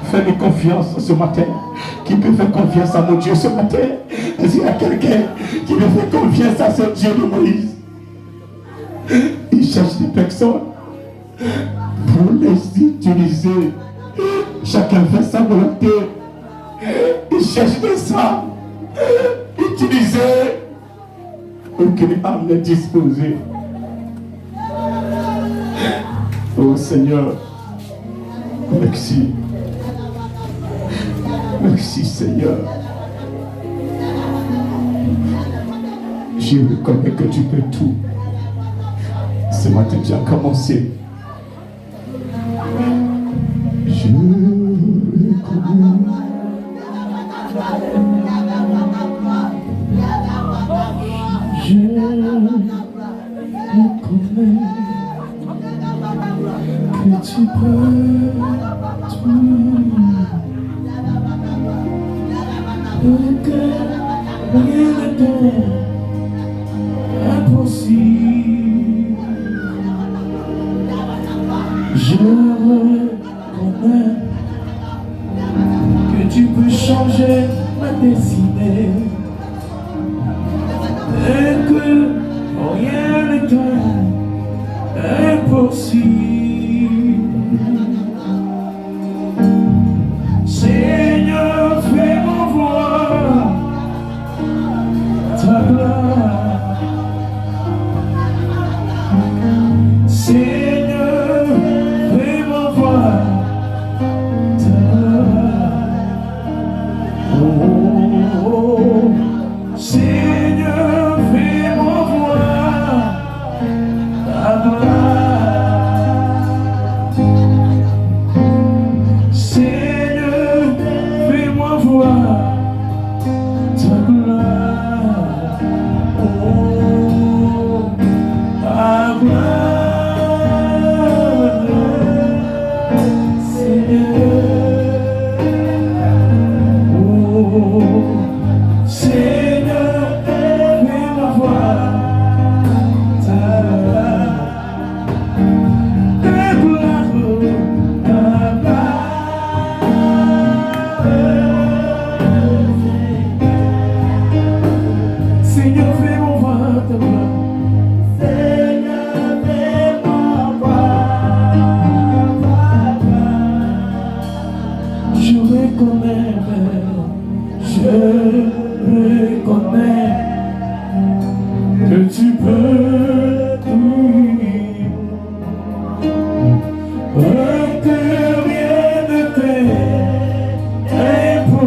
fais-lui confiance ce matin. Qui peut faire confiance à mon Dieu ce matin? Est-ce qu'il y a quelqu'un qui veut faire confiance à ce Dieu de Moïse? Il cherche des personnes pour les utiliser. Chacun fait sa volonté. Il cherche des âmes utilisées pour que l'âme est disposée. Oh Seigneur, merci. Merci Seigneur. Je reconnais que tu peux tout. Ce matin tu as commencé. Je reconnais. Que tu peux tout, et que rien n'est impossible. Je reconnais que tu peux changer ma destinée et que rien n'est impossible. Seigneur, fais-moi voir ta gloire. Seigneur, fais-moi voir ta gloire. Oh, oh, oh. Seigneur, fais-moi voir ta gloire.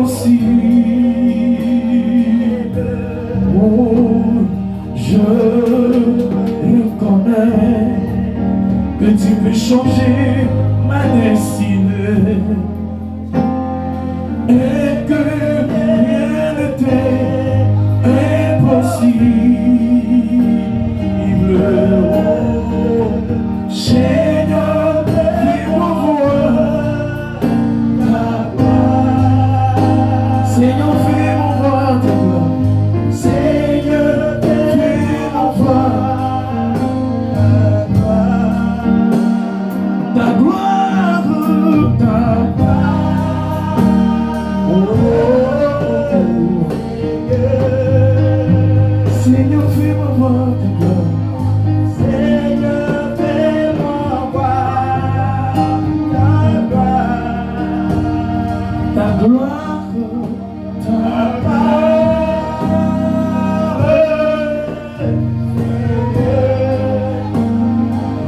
impossible. Oh, je reconnais que tu peux changer ma destinée et que rien n'était impossible. Oh, Seigneur, fais-moi ta gloire. Seigneur, fais-moi voir ta gloire. Seigneur, fais-moi voir ta gloire, ta gloire. Oh, Seigneur, fais-moi voir ta gloire. Seigneur, fais-moi voir ta gloire, ta gloire.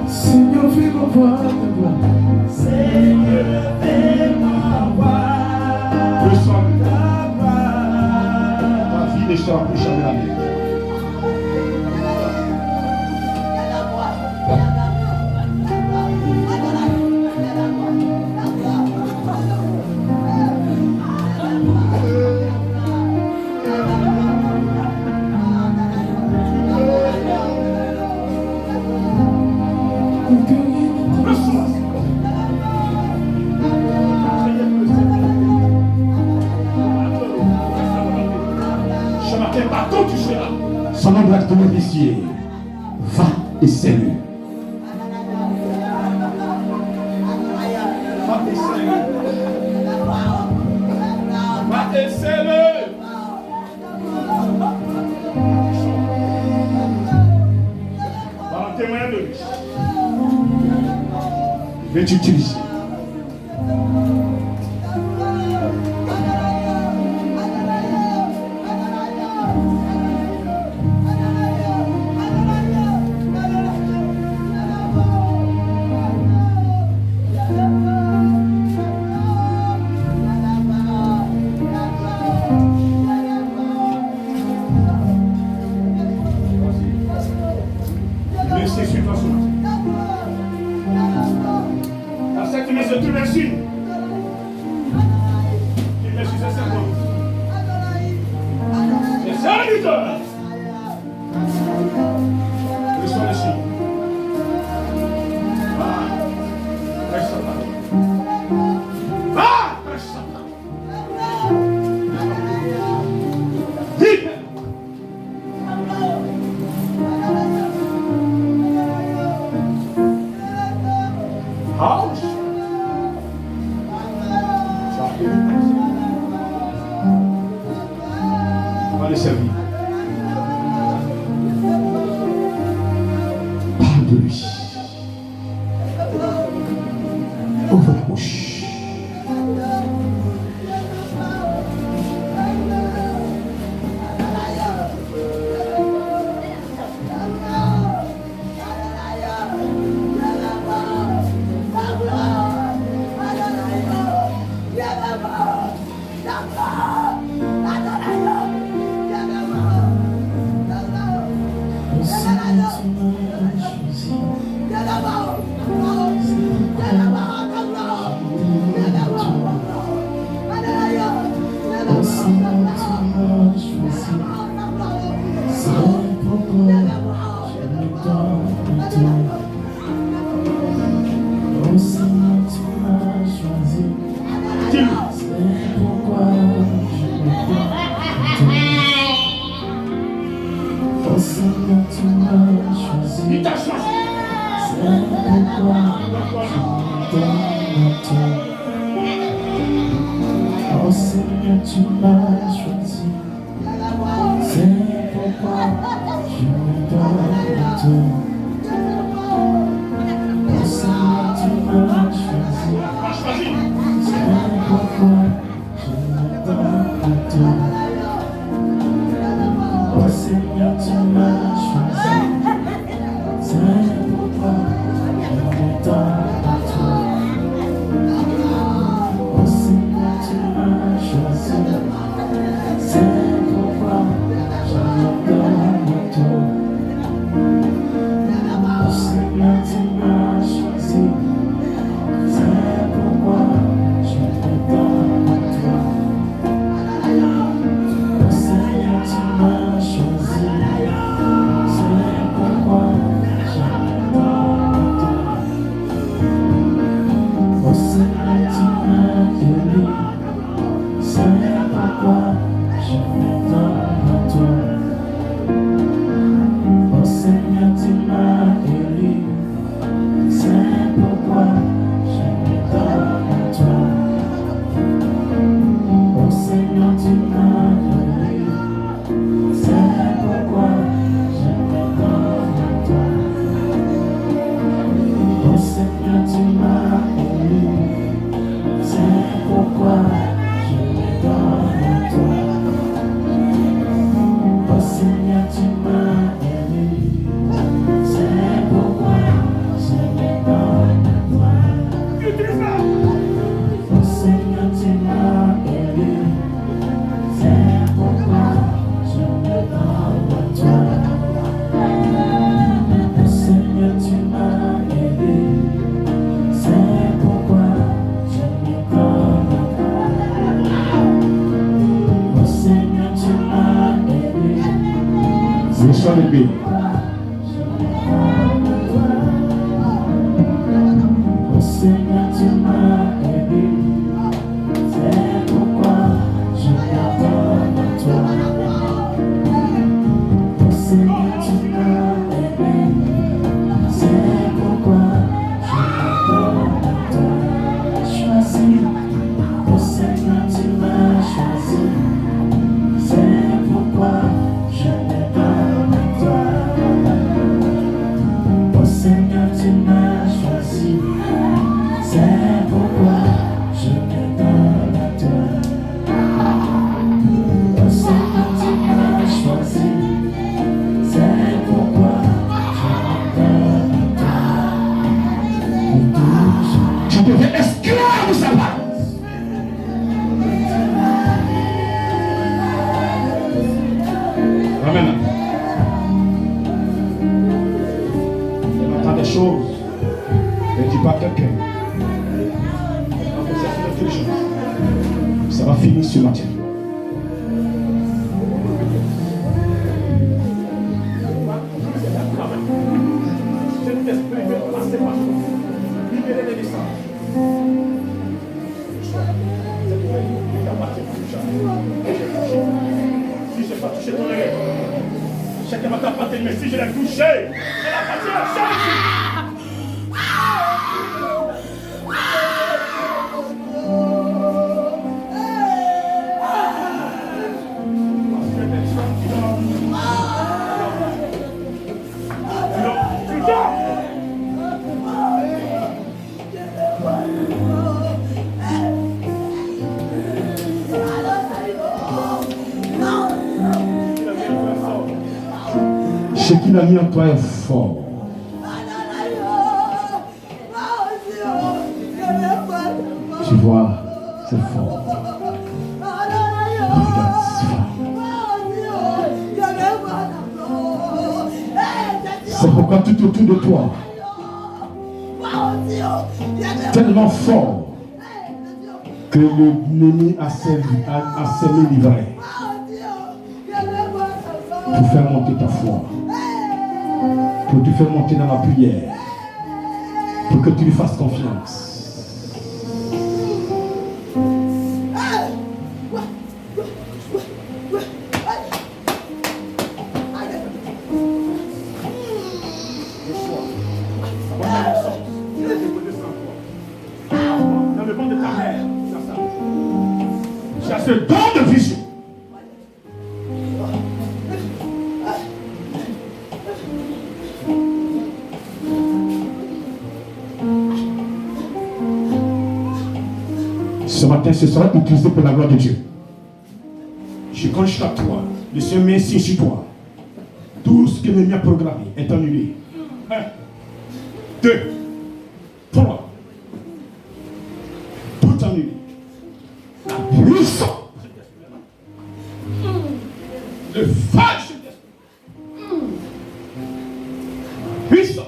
Seigneur, fais-moi voir ta gloire. Seigneur, fais-moi voir Le sang, ta gloire. ta vie ne sera plus jamais la même. Ce matin, partout tu seras. Son nom doit être glorifié. Va et salue. Va et salue. Va et salue. Va en témoigner de lui. Je vais t'utiliser. Merci sur toi ce matin. Dans cette maison, tu merci. Tu merci ce servant. Les serviteurs. Reçois le signe. Va. Reste là. Va. Reste là. Vite. House. On va les servir. Parle de lui. Ouvre la bouche. Il t'a choisi. Oh Seigneur, tu m'as choisi. C'est pourquoi je me donne à toi. Oh Seigneur, tu m'as choisi. C'est pourquoi je me donne à toi. Oh Seigneur, tu m'as choisi. C'est pourquoi je me donne à toi. Oh Seigneur, tu m'as choisi. Reçois le béni. Oh Seigneur, tu m'as aidé. C'est pourquoi je m'abandonne à toi. Oh Seigneur, tu m'as aidé. C'est pourquoi je m'abandonne à toi. Choisi. Oh Seigneur, tu m'as choisi. C'est pourquoi je m'abandonne à toi. Oh Seigneur, tu m'as choisi. C'est pourquoi je m'abandonne à toi. Oh Seigneur, tu m'as choisi. C'est pourquoi je m'abandonne à toi. Tu deviens esclave de sa part. Amen. On entend des choses. Ne dis pas à quelqu'un. Ça va finir ce matin. Si je n'ai pas touché ton oreille, chacun va t'apporter, mais si je l'ai touché, elle a passé la chance. Ce qu'il a mis en toi est fort. Tu vois, c'est fort. Regarde, c'est fort. C'est pourquoi tout autour de toi, tellement fort que l'ennemi a semé l'ivraie pour faire monter ta foi, pour te faire monter dans la prière, pour que tu lui fasses confiance. Dans le ventre de ta mère, tu as ce don de vision. Ce matin, ce sera utilisé pour la gloire de Dieu. Je compte jusqu'à toi, de se mettre sur toi. Tout ce que l'ennemi a programmé est annulé. 1, 2, 3. Tout annulé. La puissance. Le fâche. Puissant.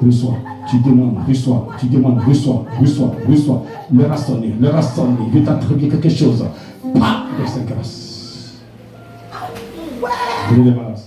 Reçois. Tu demandes, reçois. Leur a sonné. Il veut t'attribuer quelque chose. Pas de sa grâce. Prenez les balances.